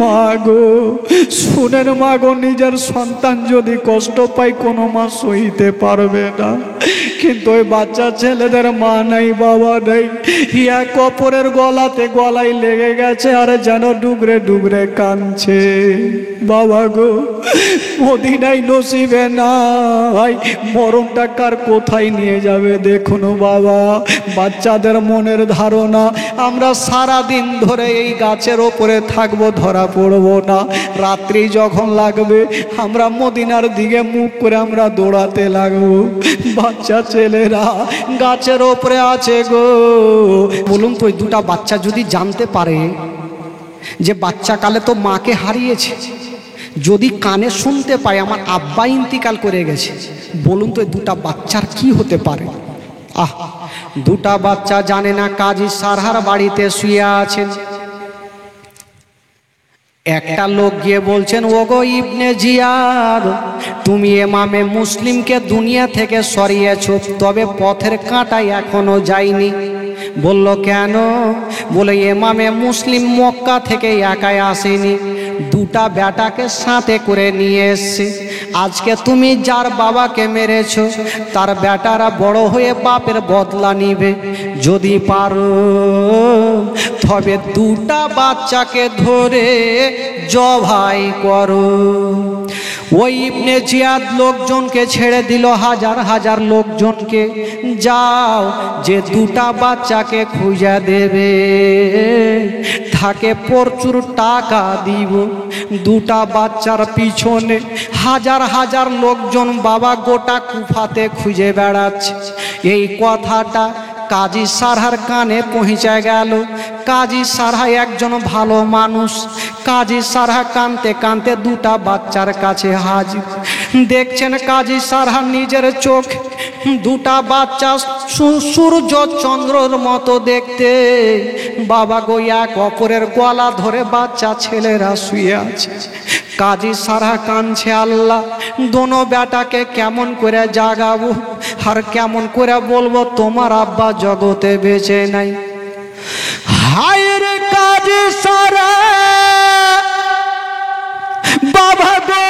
মাগো শুনেন মাগো, নিজের সন্তান যদি কষ্ট পায় কোনো মা সইতে পারবে না, কিন্তু ওই বাচ্চা ছেলেদের মা নাই বাবা নেই, এক অপরের গলায় লেগে গেছে আর যেন ডুগরে ডুগরে কাঁদছে। বাবা গো মদিনায় নসিবে নাই, মরণটা কার কোথায় নিয়ে যাবে দেখুন বাবা। বাচ্চাদের মনের ধারণা আমরা সারা দিন ধরে এই গাছের ওপরে থাকবো, ধরা পড়বো না, রাত্রি যখন লাগবে আমরা মদিনার দিকে মুখ করে আমরা দৌড়াতে লাগবো। বাচ্চা ছেলেরা গাছের ওপরে আছে গো। বলুন তো, ওই দুটা বাচ্চা যদি জানতে পারে যে বাচ্চাকালে তো মাকে হারিয়েছে, যদি কানে শুনতে পায় আমার আব্বা ইন্তিকাল করে গেছে, বলুন তো এই দুটা বাচ্চার কি হতে পারে? দুটা বাচ্চা জানে না কাজী সারহার বাড়িতে শুয়ে আছেন। একটা লোক গিয়ে বলছেন, ওগো ইবনে জিয়াদ, তুমি ইমামে মুসলিমকে দুনিয়া থেকে সরিয়েছো, তবে পথের কাঁটায় এখনো যায়নি। বলল কেন? বলে ইমামে মুসলিম মক্কা থেকে একাই আসেনি, দুটা বেটাকে সাথে করে নিয়ে এসছে। আজকে তুমি যার বাবাকে মেরেছো তার বেটারা বড় হয়ে বাপের বদলা নিবে। যদি পারো তবে দুটা বাচ্চাকে ধরে জবাই করো। ওই ইবনে জিয়াদ লোকজনকে ছেড়ে দিল, হাজার হাজার লোকজনকে, যাও যে দুটা বাচ্চাকে খুঁজে দেবে তাকে প্রচুর টাকা দিব। দুটা বাচ্চার পিছনে হাজার হাজার লোকজন বাবা গোটা কুফাতে খুঁজে বেড়াচ্ছে। এই কথাটা কাজী সারহার কানে পৌঁছে গেল। কাজী সারহা একজন ভালো মানুষ। কাজী সারহা কাঁদতে কাঁদতে দুটা বাচ্চার কাছে হাজির। দেখছেন কাজী সারহা নিজের চোখ, দুটা বাচ্চা সূর্য চন্দ্রর মতো দেখতে। বাবা গো এক অপরের গলা ধরে বাচ্চা ছেলেরা শুয়ে আছে। কাজী সারহা কাঁদছে, আল্লাহ দোনো বেটাকে কেমন করে জাগাবো আর কেমন করে বলবো তোমার আব্বা জগতে বেঁচে নাই। হায় রে কাজী সারহা বাবা গো,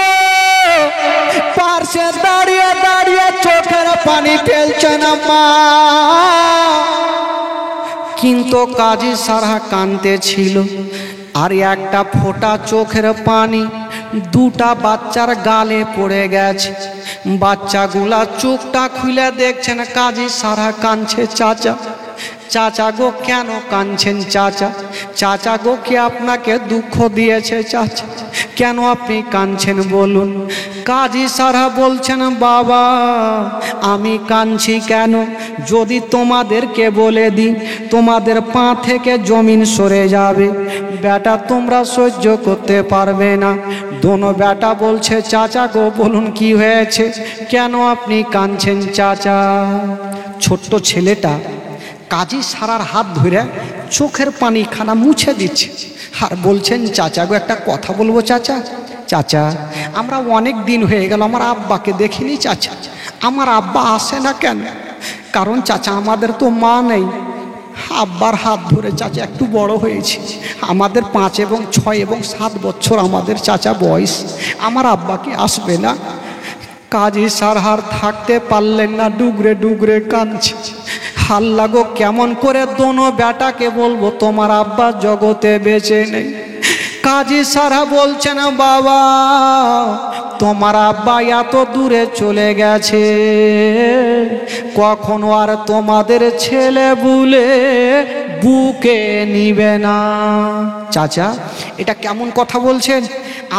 পাশে দাঁড়িয়ে দাঁড়িয়ে চোখের পানি ফেলছে না মা। কিন্তু কাজী সারহা কাঁদতে ছিল, আর একটা ফোঁটা চোখের পানি দুটা বাচ্চার গালে পড়ে গেছে। বাচ্চাগুলা চোখটা খুলে দেখছেন কাজী সারহা কাঁদছে। চাচা, চাচা গো কেন কাঁদছেন চাচা? চাচা গো কে আপনাকে দুঃখ দিয়েছে চাচা? কেন আপনি কাঁদছেন বলুন? কাজী সারহা বলছেন, বাবা আমি কাঁদছি কেন? যদি তোমাদেরকে বলে দিই তোমাদের পা থেকে জমিন সরে যাবে, বেটা তোমরা সহ্য করতে পারবে না। দোনো বেটা বলছে, চাচা গো বলুন কি হয়েছে, কেন আপনি কাঁদছেন চাচা? ছোট্ট ছেলেটা কাজী সারহার হাত ধরে চোখের পানি খানা মুছে দিচ্ছে আর বলছেন, চাচা গো একটা কথা বলবো চাচা। চাচা আমরা অনেক দিন হয়ে গেল আমার আব্বাকে দেখিনি চাচা, আমার আব্বা আসে না কেন? কারণ চাচা আমাদের তো মা নেই। আব্বার হাত ধরে চাচা একটু বড় হয়েছি, আমাদের 5 এবং 6 এবং 7 বছর আমাদের চাচা বয়স, আমার আব্বাকে আসবে না? কাজী সারহার থাকতে পারলেন না, ডুগরে ডুগরে কাঁদছে। আল্লাহ গো কেমন করে দোনো বেটাকে বলবো তোমার আব্বা জগতে বেঁচে নেই। কাজী সারহা বলছেন, বাবা তোমার আব্বা এত দূরে চলে গেছে, কখনো আর তোমাদের ছেলে বলে বুকে নিবে না। চাচা এটা কেমন কথা বলছেন?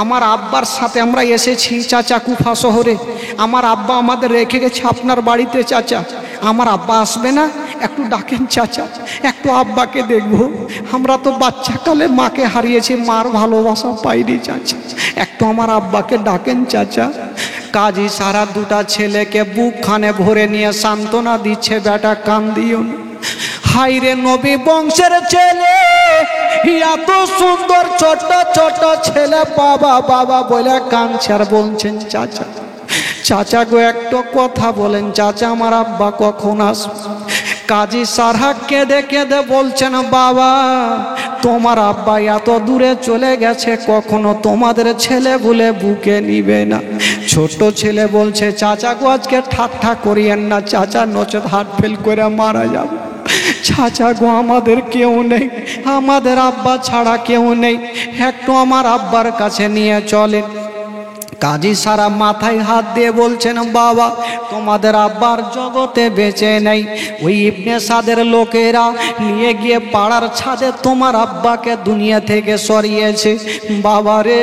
আমার আব্বার সাথে আমরা এসেছি চাচা কুফা শহরে, আমার আব্বা আমাদের রেখে গেছে আপনার বাড়িতে চাচা, আমার আব্বা আসবে না? একটু ডাকেন চাচা, একটু আব্বাকে দেখবো। আমরা তো বাচ্চাকালে মাকে হারিয়েছি, মার ভালোবাসা পাইনি চাচা, একটু আমার আব্বাকে ডাকেন চাচা। কাজী সারহা দুটা ছেলেকে বুকখানে ভরে নিয়ে সান্ত্বনা দিচ্ছে, বেটা কান্দিও না। হাইরে নবী বংশের ছেলে, এত সুন্দর ছোট ছোট ছেলে বাবা বাবা বলে কাঁদছে আর বলছেন, চাচা চাচা গো একটা কথা বলেন চাচা, আমার আব্বা কখন আসবে? কাজী সারহা কেঁদে কেঁদে বলছেন, বাবা তোমার আব্বা এত দূরে চলে গেছে, কখনো তোমাদের ছেলে বলে বুকে নিবে না। ছোট ছেলে বলছে, চাচা গো আজকে ঠাট্টা করিয়েন না চাচা, নচেত হার্ট ফেল করে মারা যাব। চাচা গো আমাদের কেউ নেই, আমাদের আব্বা ছাড়া কেউ নেই, একটু আমার আব্বার কাছে নিয়ে চলেন। কাজী সারা মাথায় হাত দিয়ে বলছেন, বাবা তোমাদের আব্বার জগতে বেঁচে নেই। ওই ইবনে সাদের লোকেরা নিয়ে গিয়ে পাড়ার ছাদে তোমার আব্বাকে দুনিয়া থেকে সরিয়েছে। বাবা রে,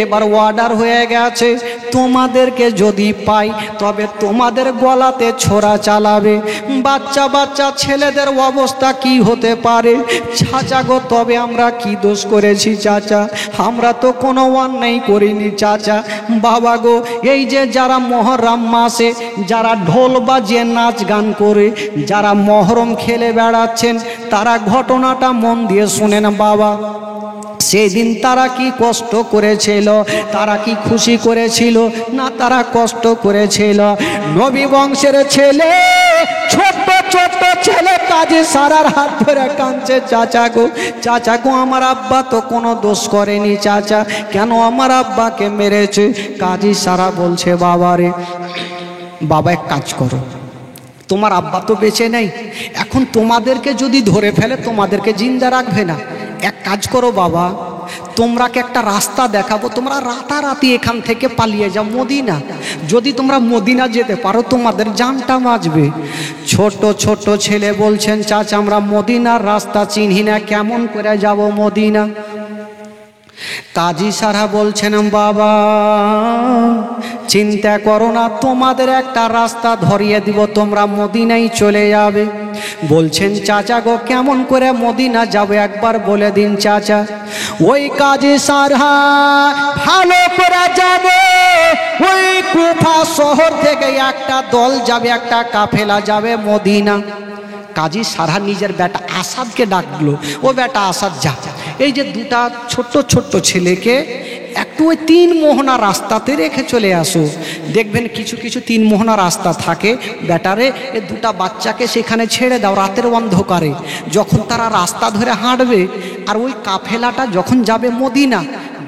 এবার অর্ডার হয়ে গেছে, তোমাদেরকে যদি পাই তবে তোমাদের গলাতে ছোরা চালাবে। বাচ্চা বাচ্চা ছেলেদের অবস্থা কি হতে পারে? চাচা গো তবে আমরা কি দোষ করেছি চাচা? আমরা তো কোনো অন্যায় করিনি চাচা। বাবা গো, এই যে যারা মহরম মাসে যারা ঢোল বাজিয়ে নাচ গান করে যারা মহরম খেলে বেড়াচ্ছেন, তারা ঘটনাটা মন দিয়ে শুনেন বাবা। সেদিন তারা কি কষ্ট করেছিল? তারা কি খুশি করেছিল? না, তারা কষ্ট করেছিল। নবী বংশের ছেলে, ছোট্ট ছোট্ট ছেলে কাজী সারার হাত ধরে কাঁদছে, চাচা গো চাচা গো আমার আব্বা তো কোনো দোষ করেনি চাচা, কেন আমার আব্বাকে মেরেছে? কাজী সারা বলছে, বাবা রে, বাবা এক কাজ করো, তোমার আব্বা তো বেঁচে নেই, এখন তোমাদেরকে যদি ধরে ফেলে তোমাদেরকে জিন্দা রাখবে না। এক কাজ করো বাবা, তোমরাকে একটা রাস্তা দেখাবো, তোমরা রাতারাতি এখান থেকে পালিয়ে যাও মদিনা। যদি তোমরা মদিনা যেতে পারো তোমাদের জানটা বাঁচবে। ছোট ছোট ছেলে বলছেন, চাচা আমরা মদিনার রাস্তা চিনি না, কেমন করে যাব মদিনা? কাজী সারা বলছেন, বাবা চিন্তা করো না, তোমাদের একটা রাস্তা ধরিয়ে দিব, তোমরা মদিনায় চলে যাবে। বলছেন, চাচা গো কেমন করে মদিনা যাবে একবার বলে দিন চাচা। ওই কাজী সারা ভালো করে যাবে, ওই কুফা শহর থেকে একটা দল যাবে, একটা কাফেলা যাবে মদিনা। কাজী সারা নিজের বেটা আসাদকে ডাকলো, ও বেটা আসাদ যা, এই যে দুটা ছোট্ট ছোট্ট ছেলেকে একটু ওই 3 মোহনা রাস্তাতে রেখে চলে আসো। দেখবেন কিছু কিছু 3 মোহনা রাস্তা থাকে, বেটারে এ দুটা বাচ্চাকে সেখানে ছেড়ে দাও রাতের অন্ধকারে। যখন তারা রাস্তা ধরে হাঁটবে আর ওই কাফেলাটা যখন যাবে মদিনা,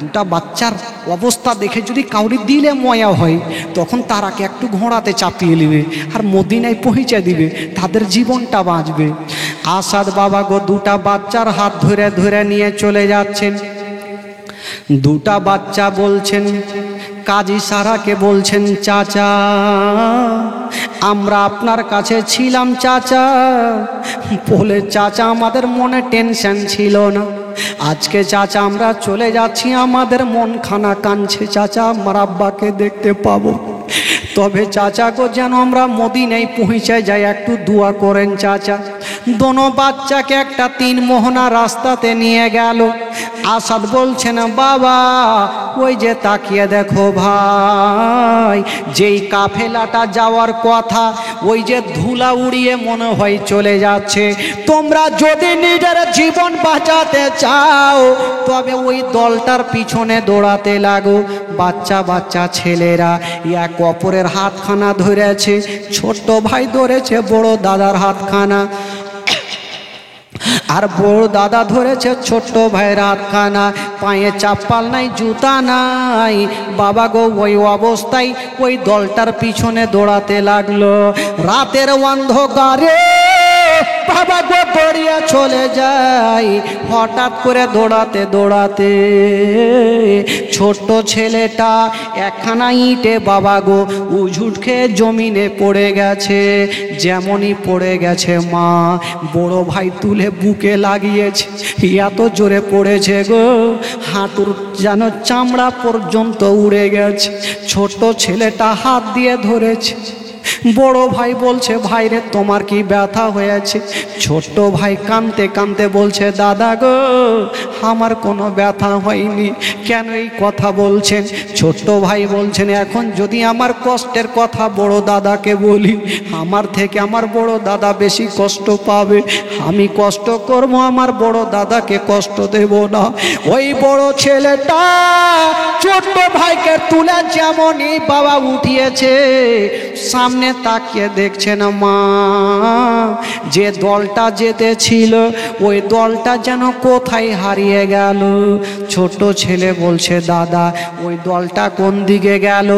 দুটা বাচ্চার অবস্থা দেখে যদি কাউরি দিলে ময়া হয়, তখন তারাকে একটু ঘোড়াতে চাপিয়ে নেবে আর মদিনায় পৌঁছে দিবে, তাদের জীবনটা বাঁচবে। আসাদ বাবা গো দুটা বাচ্চার হাত ধরে ধরে নিয়ে চলে যাচ্ছেন। দুটা বাচ্চা বলছেন, কাজী সারাকে বলছেন, চাচা আমরা আপনার কাছে ছিলাম চাচা। বলে, চাচা আমাদের মনে টেনশন ছিল না, আজকে চাচা আমরা চলে যাচ্ছি, আমাদের মন খানা কাঁদছে চাচা, আমার আব্বাকে দেখতে পাবো। তবে চাচা গো যেন আমরা মদিনায় পৌঁছে যাই, একটু দোয়া করেন চাচা। দোনো বাচ্চাকে একটা 3 মোহনা রাস্তাতে নিয়ে গেল। আসাদ বলছেন, বাবা ওই যে তাকিয়ে দেখো ভাই, যেই কাফেলাটা যাওয়ার কথা ওই যে ধুলা উড়িয়ে মনে হয় চলে যাচ্ছে। তোমরা যদি নিজের জীবন বাঁচাতে চাও তবে ওই দলটার পিছনে দৌড়াতে লাগো। বাচ্চা বাচ্চা ছেলেরা এক অপরের হাতখানা ধরেছে, ছোট্ট ভাই ধরেছে বড় দাদার হাতখানা, আর বড় দাদা ধরেছে ছোট্ট ভাইয়ের হাতখানা। পায়ে চাপ্পাল নাই, জুতা নাই। বাবা গো ওই অবস্থায় ওই দলটার পিছনে দৌড়াতে লাগলো। রাতের অন্ধকারে বাবা গো দৌড়িয়ে চলে যায়। হঠাৎ করে দৌড়াতে দৌড়াতে ছোট্ট ছেলেটা একখানা ইটে বাবা গো উঝুট খেয়ে জমিনে পড়ে গেছে। যেমনই পড়ে গেছে মা বড় ভাই তুলে বুকে লাগিয়েছে। এত জোরে পড়েছে গো, হাঁটুর যেন চামড়া পর্যন্ত উড়ে গেছে। ছোট ছেলেটা হাত দিয়ে ধরেছে। বড় ভাই বলছে, ভাই রে তোমার কি ব্যথা হয়েছে? ছোট্ট ভাই কাঁদতে কাঁদতে বলছে, দাদা গো আমার কোনো ব্যথা হয়নি। কেন এই কথা বলছেন? ছোট্ট ভাই বলছেন, এখন যদি আমার কষ্টের কথা বড় দাদাকে বলি, আমার থেকে আমার বড় দাদা বেশি কষ্ট পাবে। আমি কষ্ট করবো, আমার বড় দাদাকে কষ্ট দেব না। ওই বড় ছেলেটা ছোট্ট ভাইকে তুলে যেমনই বাবা উঠিয়েছে, সামনে তাকিয়ে দেখছেন মা, যে দলটা যেতেছিল ওই দলটা যেন কোথায় হারিয়ে গেল। ছোট ছেলে বলছে দাদা ওই দলটা কোন দিকে গেল?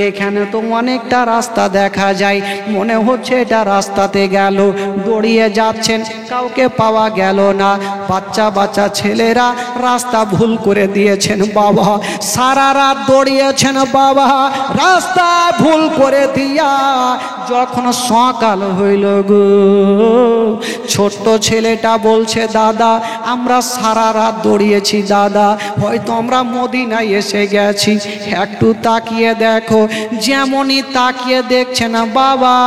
এখানে তো অনেকটা রাস্তা দেখা যায়, মনে হচ্ছে এটা রাস্তাতে গেল। দৌড়িয়ে যাচ্ছেন, কাউকে পাওয়া গেল না। বাচ্চা বাচ্চা ছেলেরা রাস্তা ভুল করে দিয়েছেন বাবা, সারা রাত দৌড়িয়েছেন বাবা, রাস্তা ভুল করে দিয়া যখন সকাল হইল গো, ছোট্ট ছেলেটা বলছে দাদা আমরা সারা রাত দৌড়িয়েছি দাদা, হয়তো আমরা মদিনায় এসে গেছি। একটু তাকিয়ে দেখো। যেমনই তাকিয়ে দেখছে না বাবা,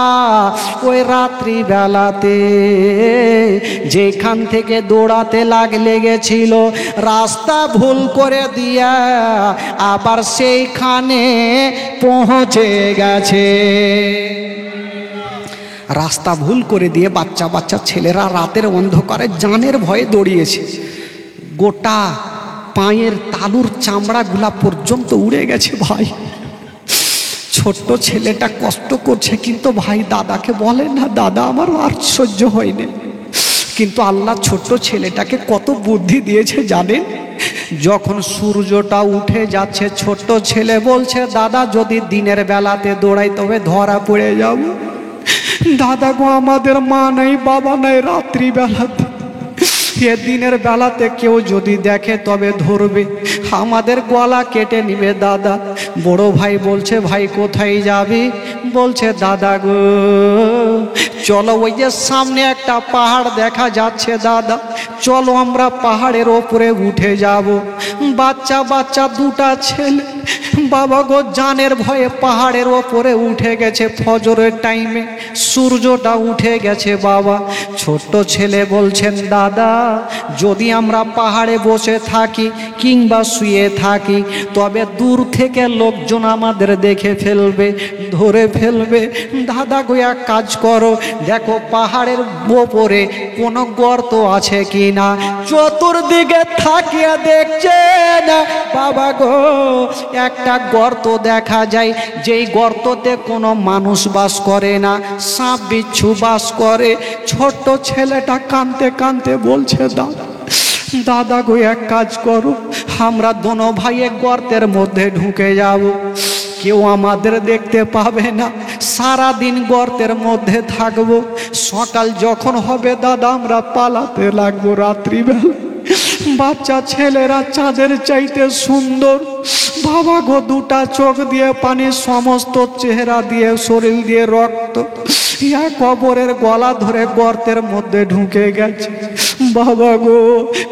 ওই রাত্রি বেলাতে যেখান থেকে দৌড়াতে লেগেছিল রাস্তা ভুল করে দিয়া আবার সেইখানে পৌঁছে গেছে। রাস্তা ভুল করে দিয়ে বাচ্চা বাচ্চা ছেলেরা রাতের অন্ধকারে জানের ভয়ে দৌড়িয়েছে। গোটা পায়ের তালুর চামড়াগুলা পর্যন্ত উড়ে গেছে ভাই। ছোট্ট ছেলেটা কষ্ট করছে, কিন্তু ভাই দাদাকে বলে না দাদা আমার আর সহ্য হয়নি। কিন্তু আল্লাহ ছোট্ট ছেলেটাকে কত বুদ্ধি দিয়েছে জানেন? যখন সূর্যটা উঠে যাচ্ছে ছোট্ট ছেলে বলছে দাদা যদি দিনের বেলাতে দৌড়াই তবে ধরা পড়ে যাব। দাদা গো আমাদের মা নাই বাবা নাই, রাত্রি বেলাতে এ দিনের বেলাতে কেউ যদি দেখে তবে ধরবে, আমাদের গলা কেটে নিবে দাদা। বড় ভাই বলছে ভাই কোথায় যাবি? বলছে দাদা গো চলো ওই যে সামনে একটা পাহাড় দেখা যাচ্ছে দাদা, চলো আমরা পাহাড়ের ওপরে উঠে যাব। বাচ্চা বাচ্চা দুটা ছেলে বাবা গো জানের ভয়ে পাহাড়ের ওপরে উঠে গেছে। ফজরের টাইমে সূর্যটা উঠে গেছে বাবা। ছোট্ট ছেলে বলছেন দাদা যদি আমরা পাহাড়ে বসে থাকি কিংবা শুয়ে থাকি তবে দূর থেকে লোকজন আমাদের দেখে ফেলবে, ধরে ফেলবে। দাদা গো এক কাজ করো, দেখো পাহাড়ের ওপরে কোনো গর্ত আছে কি না। চতুর্দিকে থাকিয়া দেখছে না বাবা গো একটা গর্ত দেখা যায়, যেই গর্ততে কোনো মানুষ বাস করে না, সাপ বিচ্ছু বাস করে। ছোট্ট ছেলেটা কাঁদতে কাঁদতে বলছে দাদা গো এক কাজ করো, আমরা দোনো ভাইয়ে গর্তের মধ্যে ঢুকে যাব, কেউ আমাদের দেখতে পাবে না, সারা দিন গর্তের মধ্যে থাকবো। সকাল যখন হবে দাদা আমরা পালাতে লাগবো রাত্রিবেলা। বাচ্চা ছেলেরা চাঁদের চাইতে সুন্দর বাবা গো, দুটা চোখ দিয়ে পানি, সমস্ত চেহারা দিয়ে শরীর দিয়ে রক্ত, ইয়া কবরের গলা ধরে গর্তের মধ্যে ঢুকে গেছে। বাবা গো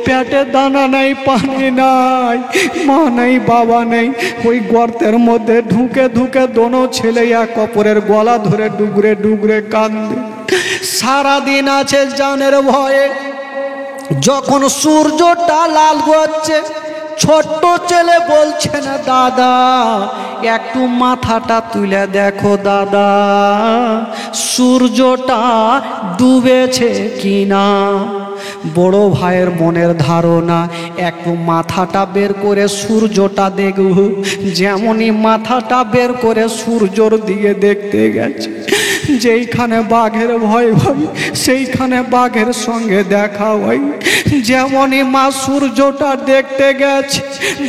পেটে দানা নাই, পানি নাই, মা নাই বাবা নেই। ওই গর্তের মধ্যে ঢুকে ঢুকে দোনো ছেলে এক কবরের গলা ধরে ডুগরে ডুগরে কান্দে। সারাদিন আছে জানের ভয়ে। যখন সূর্যটা লাল হচ্ছে ছোট্ট ছেলে বলছে না দাদা একটু মাথাটা তুলে দেখো দাদা সূর্যটা ডুবেছে কিনা। বড় ভাইয়ের মনের ধারণা একটু মাথাটা বের করে সূর্যটা দেখব। যেমনই মাথাটা বের করে সূর্যর দিকে দেখতে গেছে, যেইখানে বাঘের ভয় হয় সেইখানে বাঘের সঙ্গে দেখা হয়। যেমনই মা সূর্যটা দেখতে গেছে,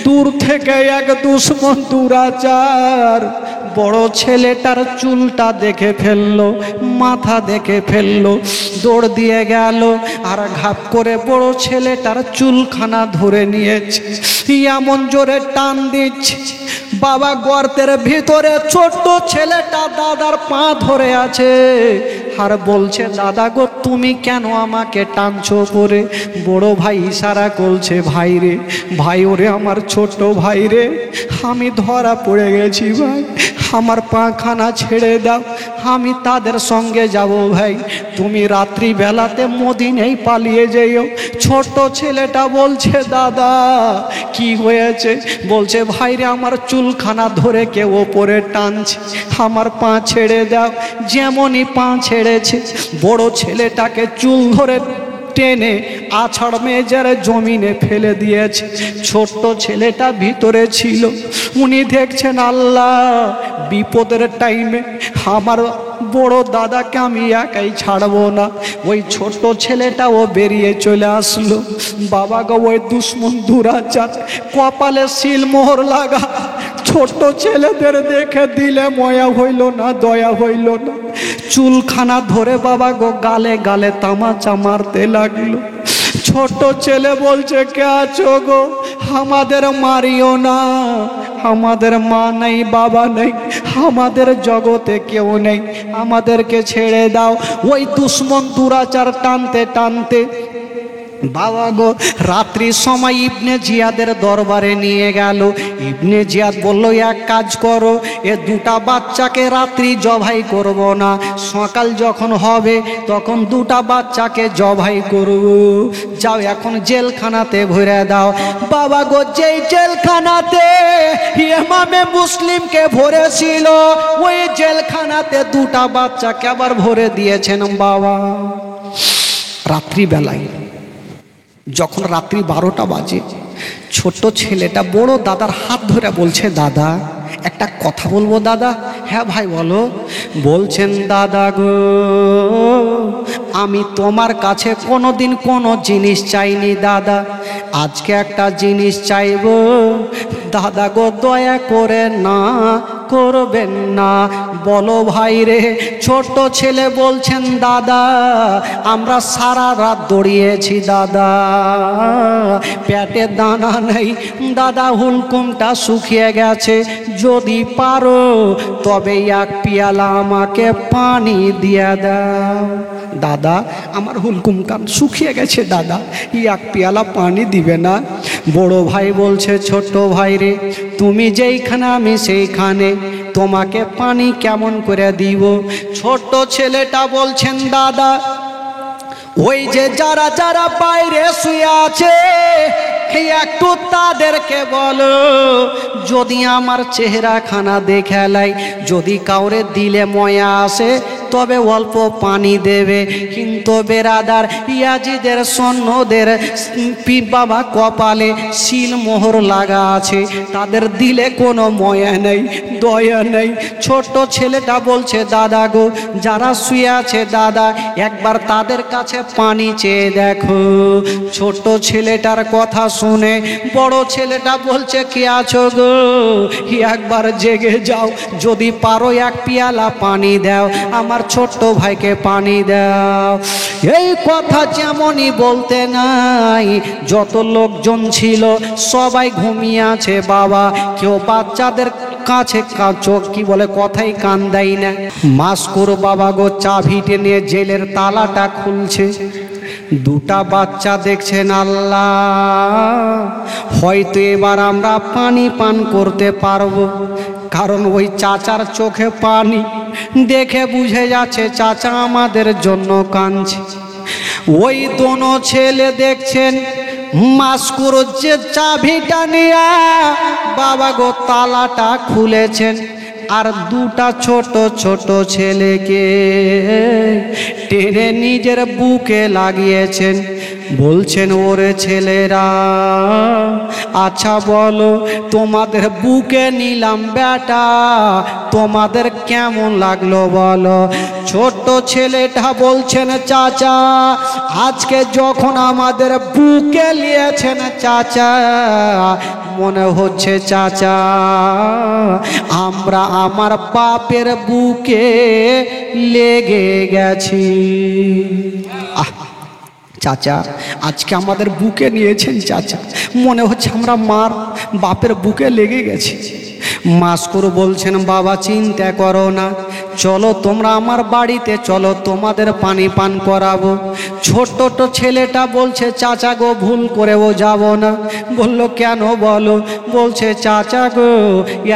দূর থেকে এক দুশ্মন দুরাচার বড় ছেলেটার চুলটা দেখে ফেললো, মাথা দেখে ফেললো, দৌড় দিয়ে গেল আর ঘাপ করে বড় ছেলেটার চুলখানা ধরে নিয়েছে, এমন জোরে টান দিচ্ছে। বাবা গর্তের ভিতরে ছোট্ট ছেলেটা দাদার পা ধরে আছে আর বলছে দাদা গো তুমি কেন আমাকে টানছো করে। বড় ভাই ইশারা করছে ভাই রে, ভাই ওরে আমার ছোট ভাই রে, আমি ধরা পড়ে গেছি ভাই, আমার পাখানা ছেড়ে দাও, আমি তাদের সঙ্গে যাব ভাই, তুমি রাত্রি বেলাতে মদিনায় পালিয়ে যেও। ছোট ছেলেটা বলছে দাদা কি হয়েছে? বলছে ভাই রে আমার চুলখানা ধরে কেউ ওপরে টানছে, আমার পা ছেড়ে দাও। যেমনই পা ছেড়েছে বড় ছেলেটাকে চুল ধরে টেনে আছাড় মেজের জমিনে ফেলে দিয়েছে। ছোট্ট ছেলেটা ভিতরে ছিল। উনি দেখছেন আল্লাহ বিপদের টাইমে আমার বড় দাদাকে আমি একাই ছাড়বো না। ওই ছোট্ট ছেলেটাও বেরিয়ে চলে আসলো। বাবা গো ওই দুশ্মন দুরাচার কপালে সিল মোহর লাগা ছোট্ট ছেলেদের দেখে দিলে ময়া হইল না, দয়া হইল না। চুলখানা ধরে বাবা গো গালে গালে তামাচা মারতে লাগলো। ছোট ছেলে বলছে কে আছো গো, আমাদের মারিও না, আমাদের মা নেই বাবা নেই, আমাদের জগতে কেউ নেই, আমাদেরকে ছেড়ে দাও। ওই দুশ্মন দুরাচার টানতে টানতে বাবা গো রাত্রির সময় ইবনে জিয়াদের দরবারে নিয়ে গেল। ইবনে জিয়াদ বলল এক কাজ করো, এ দুটা বাচ্চাকে রাত্রি জবাই করব না, সকাল যখন হবে তখন দুটা বাচ্চাকে জবাই করব, যাও এখন জেলখানাতে ভরে দাও। বাবা গো যেই জেলখানাতে ইমামে মুসলিমকে ভরেছিল ওই জেলখানাতে দুটা বাচ্চাকে আবার ভরে দিয়েছেন বাবা। রাত্রিবেলায় যখন রাত্রি 12টা বাজে, ছোট্ট ছেলেটা বড় দাদার হাত ধরে বলছে দাদা একটা কথা বলবো দাদা। হ্যাঁ ভাই বলো। বলছেন দাদা গো আমি তোমার কাছে কোনোদিন কোনো জিনিস চাইনি দাদা, আজকে একটা জিনিস চাইবো দাদা গো, দয়া করে না করবেন না। বলো ভাই রে। ছোট ছেলে বলছেন দাদা আমরা সারা রাত দৌড়িয়েছি দাদা, পেটে দানা নেই দাদা, হুলকুমটা শুকিয়ে গেছে, যদি পারো তবে এক পিয়ালা আমাকে পানি দিয়ে দাও। দাদা আমার হুলকুম কান শুকিয়ে গেছে দাদা, এক পেয়ালা পানি দিবে না? বড় ভাই বলছে ছোট ভাই রে তুমি যেইখানে আমি সেইখানে, তোমাকে পানি কেমন করে দিব? ছোট ছেলেটা বলছেন দাদা ওই যে যারা যারা বাইরে শুয়ে আছে একটু তাদেরকে বলো যদি আমার চেহারাখানা দেখে লাই, যদি কাউরে দিলে ময়া আসে তবে অল্প পানি দেবে, কিন্তু বেরাদার ইয়াজিদের সৈন্যদের বাবা কপালে সিল মোহর লাগা আছে, তাদের দিলে কোনো ময়া নেই, দয়া নেই। ছোট ছেলেটা বলছে দাদা গো যারা শুয়ে আছে দাদা একবার তাদের কাছে পানি চেয়ে দেখো। ছোট ছেলেটার কথা শুনে বড় ছেলেটা বলছে কি আছো গো, একবার জেগে যাও, যদি পারো এক পিয়ালা পানি দাও, আমার ছোট্ট ভাইকে পানি দাও। এই কথা যেমনই বলতে নাই, যত লোকজন ছিল সবাই ঘুমিয়ে আছে বাবা, কেউ বাচ্চাদের কাছে চোখ কি বলে কথাই কান দেয় না। মাস্কুর বাবা গো চাবি টেনে জেলের তালাটা খুলছে, দুটা বাচ্চা দেখছেন আল্লাহ হয়তো এবার আমরা পানি পান করতে পারবো, কারণ ওই চাচার চোখে পানি দেখে বুঝে যাচ্ছে চাচা আমাদের জন্য কাঁদছে। ওই দোনো ছেলে দেখছেন মাস্কুর যে চাবিটা নিয়ে বাবা গো তালাটা খুলেছেন, আর দুটা ছোট ছোট ছেলেকে টেনে নিজের বুকে লাগিয়েছেন। বলছেন ওরে ছেলেরা আচ্ছা বলো তোমাদের বুকে নিলাম বেটা, তোমাদের কেমন লাগলো বলো? ছোট্ট ছেলেটা বলছেন চাচা আজকে যখন আমাদের বুকে নিয়েছেন চাচা মনে হচ্ছে চাচা আমরা আমার বাপের বুকে লেগে গেছি। চাচা আজকে আমাদের বুকে নিয়েছেন চাচা, মনে হচ্ছে আমরা মার বাপের বুকে লেগে গেছি। মাস্কুর বলছেন বাবা চিন্তা করো না, চলো তোমরা আমার বাড়িতে চলো, তোমাদের পানি পান করাবো। ছোট্ট ছেলেটা বলছে চাচা গো ভুল করেও যাব না। বলল কেন বলো? বলছে চাচা গো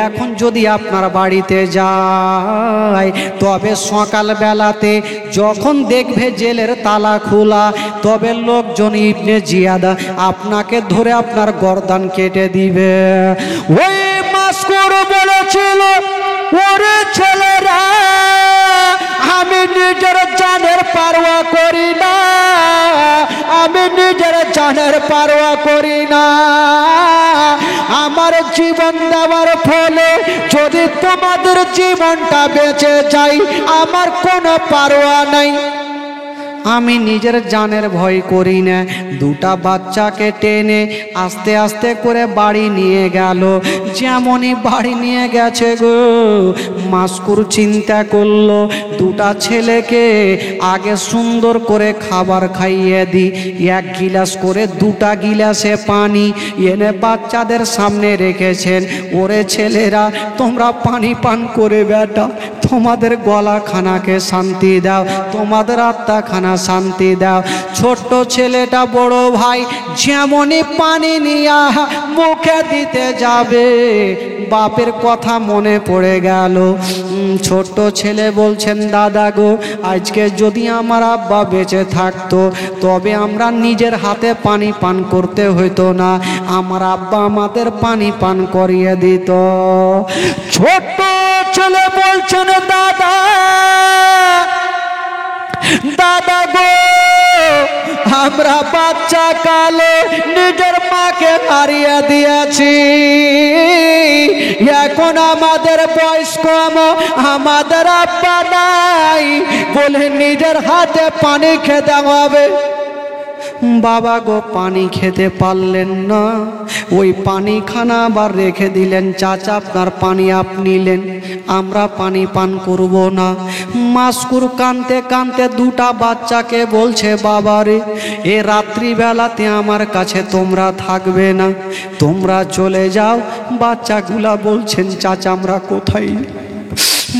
এখন যদি আপনার বাড়িতে যাই তবে সকালবেলাতে যখন দেখবে জেলের তালা খোলা তবে লোকজন ইবনে জিয়াদ আপনাকে ধরে আপনার গর্দান কেটে দিবে। ওই মাস্কুর বলেছিল ওরে ছেলেরা আমি নিজের জানের পারোয়া করি না, আমি নিজের জানের পারোয়া করি না। আমার জীবন দেওয়ার ফলে যদি তোমাদের জীবনটা বেঁচে যায় আমার কোনো পারোয়া নাই। আমি নিজের জানের ভয় করি না। দুটা বাচ্চাকে টেনে আস্তে আস্তে করে বাড়ি নিয়ে গেল। যেমনই বাড়ি নিয়ে গেছে গো, মাস্কুর চিন্তা করলো দুটা ছেলেকে আগে সুন্দর করে খাবার খাইয়ে দিই। এক গিলাস করে দুটা গিলাসে পানি এনে বাচ্চাদের সামনে রেখেছেন। ওরে ছেলেরা, তোমরা পানি পান করে বেটা তোমাদের গলাখানাকে শান্তি দাও, তোমাদের আত্মাখানা শান্তি দাও। ছোট্ট ছেলেটা বড় ভাই যেমনই পানি নিয়ে মুখে দিতে যাবে বাপের কথা মনে পড়ে গেল। ছোট্ট ছেলে বলছেন, দাদা গো, আজকে যদি আমার আব্বা বেঁচে থাকতো তবে আমরা নিজের হাতে পানি পান করতে হইতো না, আমার আব্বা আমাদের পানি পান করিয়ে দিত। ছোট্ট ছেলে বলছেন, দাদা দাদা গো, আমরা বাচ্চা কালে নিজের মাকে হারিয়ে দিয়েছি, এখন আমাদের বয়স কম, আমাদের আব্বা নাই বলে নিজের হাতে পানি খেতে হবে। বাবা গো পানি খেতে পারলেন না, ওই পানিখানা আবার রেখে দিলেন। চাচা আপনার পানি আপনি নিলেন, আমরা পানি পান করব না। মাস্কুর কানতে কানতে দুটা বাচ্চাকে বলছে, বাবা রে, এ রাত্রিবেলাতে আমার কাছে তোমরা থাকবে না, তোমরা চলে যাও। বাচ্চাগুলা বলছেন, চাচা আমরা কোথায়?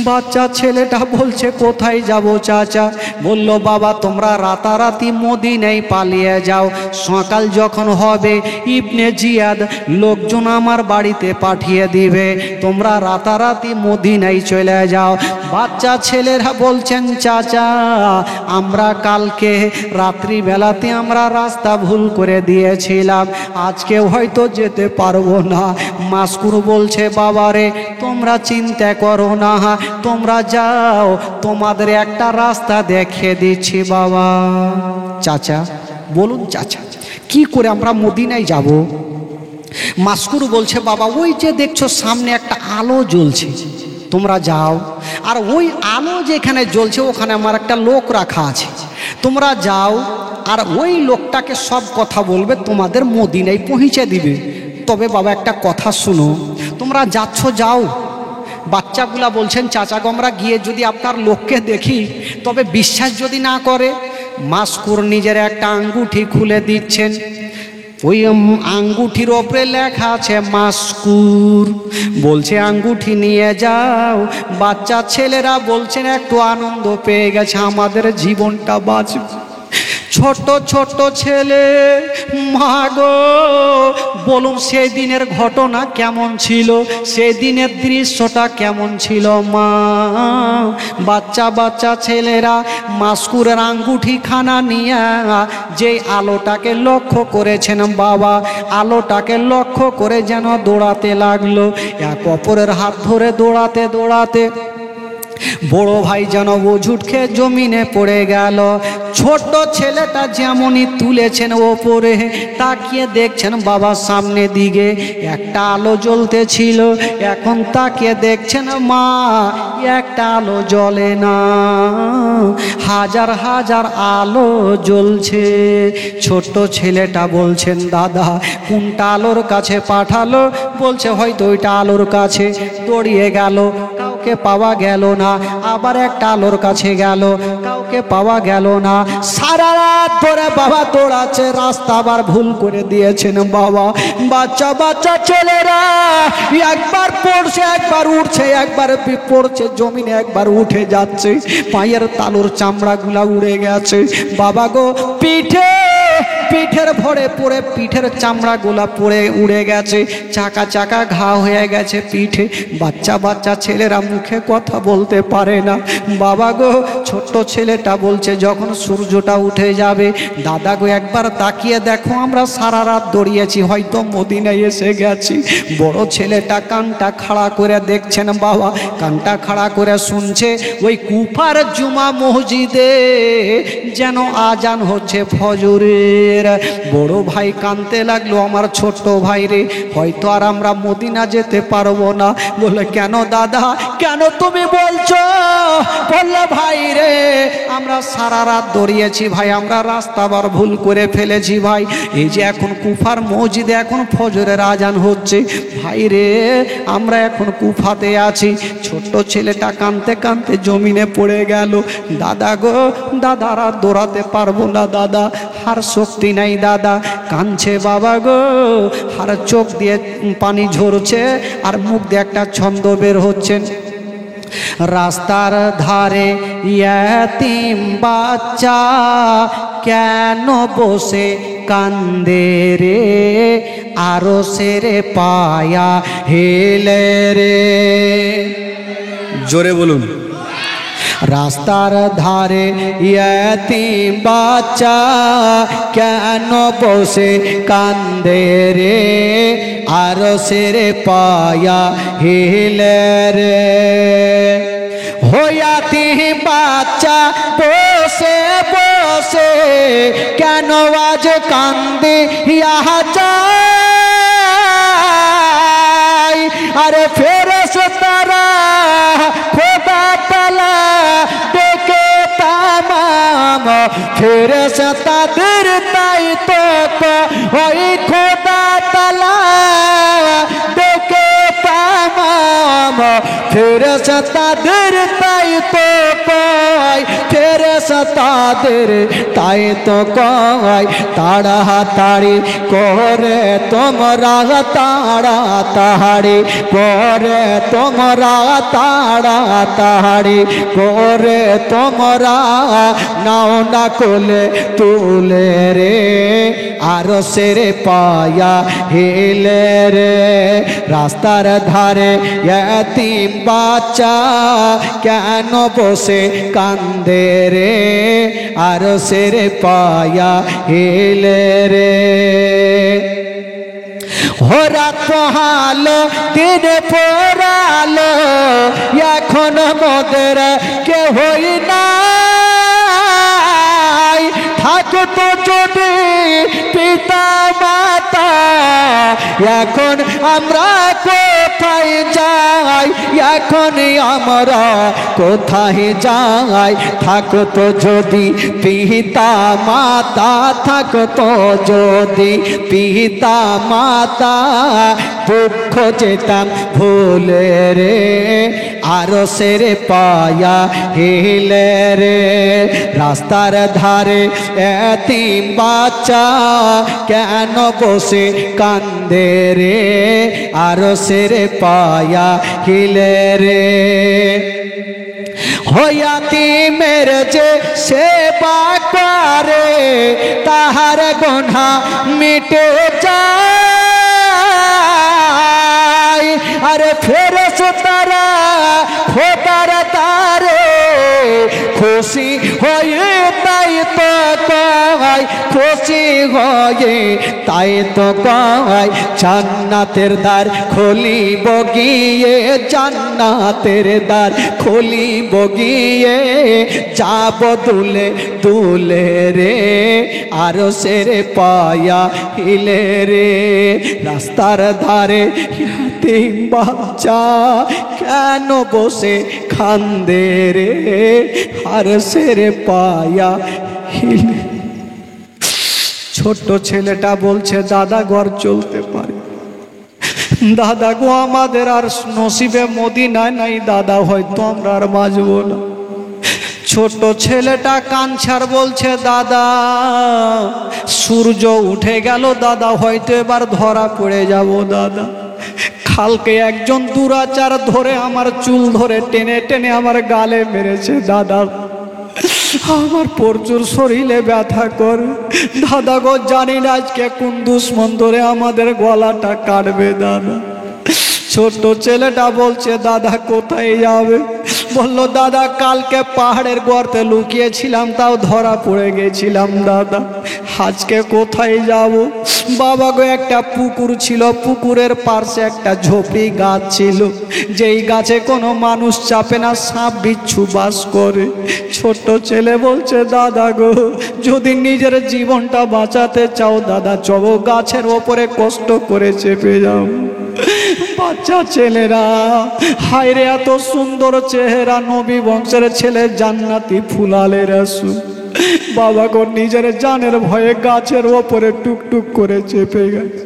বাচ্চা ছেলেটা বলছে, কোথায় যাব চাচা? বলল, বাবা তোমরা রাতারাতি মদিনায় পালিয়ে যাও, সকাল যখন হবে ইবনে জিয়াদ লোকজন আমার বাড়িতে পাঠিয়ে দিবে, তোমরা রাতারাতি মদিনায় চলে যাও। বাচ্চা ছেলেরা বলছেন, চাচা আমরা কালকে রাত্রিবেলাতে আমরা রাস্তা ভুল করে দিয়েছিলাম, আজকে হয়তো যেতে পারবো না। মাস্কুর বলছে, বাবা রে তোমরা চিন্তা করো না, তোমরা যাও, তোমাদের একটা রাস্তা দেখিয়ে দিচ্ছি বাবা। চাচা বলুন, চাচা কি করে আমরা মদিনায় যাব? মাস্কুর বলছে, বাবা ওই যে দেখছো সামনে একটা আলো জ্বলছে, তোমরা যাও, আর ওই আলো যেখানে জ্বলছে ওখানে আমার একটা লোক রাখা আছে, তোমরা যাও আর ওই লোকটাকে সব কথা বলবে, তোমাদের মদিনায় পৌঁছে দিবে। তবে বাবা একটা কথা শুনো, তোমরা যাচ্ছ যাও। বাচ্চাগুলা বলছেন, চাচা গো আমরা গিয়ে যদি আপনার লোককে দেখি তবে বিশ্বাস যদি না করে। মাস্কুর নিজের একটা আঙ্গুঠি খুলে দিচ্ছেন, ওই আঙ্গুঠির ওপরে লেখা আছে মাস্কুর। বলছে আঙ্গুঠি নিয়ে যাও। বাচ্চা ছেলেরা বলছেন, একটু আনন্দ পেয়ে গেছে, আমাদের জীবনটা বাঁচবে। ছোট ছোট ছেলে, মা গো বলুন সেই দিনের ঘটনা কেমন ছিল, সেই দিনের দৃশ্যটা কেমন ছিল মা? বাচ্চা বাচ্চা ছেলেরা মাস্কুরের আঙ্গুঠি খানা নিয়ে যে আলোটাকে লক্ষ্য করেছেন বাবা, আলোটাকে লক্ষ্য করে যেন দৌড়াতে লাগলো, এক অপরের হাত ধরে দৌড়াতে দৌড়াতে বড় ভাই যেন ওঝুট খেয়ে জমিনে পড়ে গেল। ছোট ছেলেটা যেমনই তুলেছেন ওপরে, তাকিয়ে দেখছেন বাবার সামনে দিকে একটা আলো জ্বলতে ছিল, এখন তাকিয়ে দেখছেন মা একটা আলো জ্বলে না, হাজার হাজার আলো জ্বলছে। ছোট ছেলেটা বলছেন, দাদা কোনটা আলোর কাছে পাঠালো? বলছে হয়তো ওইটা আলোর কাছে। দৌড়িয়ে গেল, কাউকে পাওয়া গেল না। আবার একটা আলোর কাছে গেল, কাউকে পাওয়া গেল না। সারা রাত ধরে বাবা দৌড়াচ্ছে, রাস্তা আবার ভুল করে দিয়েছেন বাবা। বাচ্চা বাচ্চা ছেলেরা একবার পড়ছে, একবার উঠছে, একবার পড়ছে জমিনে, একবার উঠে যাচ্ছে, পায়ের তালুর চামড়াগুলা উড়ে গেছে বাবা গো। পিঠের ভরে পড়ে পিঠের চামড়াগুলা পড়ে উড়ে গেছে, চাকা চাকা ঘা হয়ে গেছে পিঠে। বাচ্চা বাচ্চা ছেলেরা মুখে কথা বলতে পারে না বাবা গো। ছোট্ট ছেলেটা বলছে, যখন সূর্যটা উঠে যাবে দাদা গো একবার তাকিয়ে দেখো, আমরা সারা রাত দৌড়িয়েছি, হয়তো মদিনায় এসে গেছি। বড় ছেলেটা কানটা খাড়া করে দেখছেন বাবা, কানটা খাড়া করে শুনছে ওই কুফার জুমা মসজিদে যেন আজান হচ্ছে ফজরের। ছেলেদের বড় ভাই কাঁদতে লাগলো, আমার ছোট্ট ভাই রে, হয়তো আর আমরা মদিনা যেতে পারবো না। বলে কেন দাদা, কেন তুমি বলছো? বললো ভাই রে, আমরা সারা রাত দৌড়িয়েছি ভাই, আমরা রাস্তা আবার ভুল করে ফেলেছি ভাই। এই যে এখন কুফার মসজিদে এখন ফজরের আজান হচ্ছে ভাই রে, আমরা এখন কুফাতে আছি। ছোট্ট ছেলেটা কাঁদতে কাঁদতে জমিনে পড়ে গেল। দাদা গো, দাদার আর দৌড়াতে পারবো না দাদা, আর শক্তি নাই দাদা। কাঁদছে বাবা গো, আর চোখ দিয়ে পানি ঝরছে, আর মুখ দিয়ে একটা ছন্দ বের হচ্ছে। রাস্তার ধারে ইয়াতিম বাচ্চা কেন বসে কান্দে রে, আরো সেরে পায়া হেলে রে। জোরে বলুন। রাস্তার ধারে ইয়াতিম বাচ্চা কেন বসে কান্দে রে, আরো সেরে পায়া হেলে রে। ইয়াতিম বাচ্চা বসে বসে কেন আজ কান্দে ইহা চাই, আরে ফেরেশতারা খোদা তাআলা ডেকে তামাম ফেরেশতাদের তাই তো ওই খোদা তাআলা ডেকে তামাম ফেরেশতাদের তাই তো কয়, ফেরেশতাদের তাই তো কয়, তাড়াতাড়ি করে তোমরা তাড়াতাড়ি করে তোমরা তাড়াতাড়ি করে তোমরা নাও না কোলে তুলে রে, আরো সেরে পায়া হেলে রে। রাস্তার ধারে ইয়াতিম বাচ্চা কেন বসে কান্দে রে, আরো সেরে পায়া হেলে রে। রাত পোহালো দিন পোড়ালো, এখন মোদের কেহই নাই, থাকতো যদি পিতা মাতা, এখন আমরা কোথায় যাই, এখন আমরা কোথায় যাই। থাকতো যদি পিতা মাতা, থাকতো যদি পিতা মাতা, দুঃখ যেতাম ভুলে রে, আরো সেরে পায়া হেলে রে। রাস্তার ধারে ইয়াতিম বাচ্চা কেন বসে কান্দে রে, আরো সেরে পায়া হেলে রে। ইয়াতিমের যে সেবা করে তাহার গুনাহ মিটে যায়, আরে ফেরেশতারা খোদার তারে খুশি হয়ে তাই তো কয়, খুশি হয়ে তাই তো কয়, জান্নাতের দ্বার খুলিব গিয়ে, জান্নাতের দ্বার খুলিব গিয়ে, যাব দুলে দুলে রে, আরো সেরে পায়া হিলে রে। রাস্তার ধারে ইয়াতিম বাচ্চা কেন বসে কান্দে রে, আর সেরে পায়া হিলে। ছোট্ট ছেলেটা বলছে দাদা ঘর চলতে পারে, দাদা গো আমাদের আর নসিবে মদিনায় নাই দাদা, হয়তো আমরা আর বাঁচবো না। ছোট ছেলেটা কাঞ্ছার বলছে দাদা সূর্য উঠে গেল দাদা, হয়তো এবার ধরা পড়ে যাব দাদা। কালকে একজন দুরাচার ধরে আমার চুল ধরে টেনে টেনে আমার গালে মেরেছে দাদা, আমার প্রচুর শরীরে ব্যথা করে দাদা গো, জানি না আজকে কোন দুশ্মন ধরে আমাদের গলাটা কাটবে দাদা। ছোট ছেলেটা বলছে দাদা কোথায় যাবে? বলল দাদা কালকে পাহাড়ের গর্তে লুকিয়েছিলাম, তাও ধরা পড়ে গেছিলাম দাদা, আজকে কোথায় যাব? বাবা গো একটা পুকুর ছিল, পুকুরের পাশে একটা ঝোপড়ি গাছ ছিল, যেই গাছে কোনো মানুষ চাপে না, সাপ বিচ্ছু বাস করে। ছোট ছেলে বলছে দাদা গো যদি নিজের জীবনটা বাঁচাতে চাও দাদা চলো গাছের ওপরে কষ্ট করে চেপে যাও। বাচ্চা ছেলেরা হায়রে এত সুন্দর চেহারা, নবী বংশের ছেলে জান্নাতি ফুলালে রাসূল। বাবা গো নিজের জানের ভয়ে গাছের ওপরে টুকটুক করে চেপে গেছে।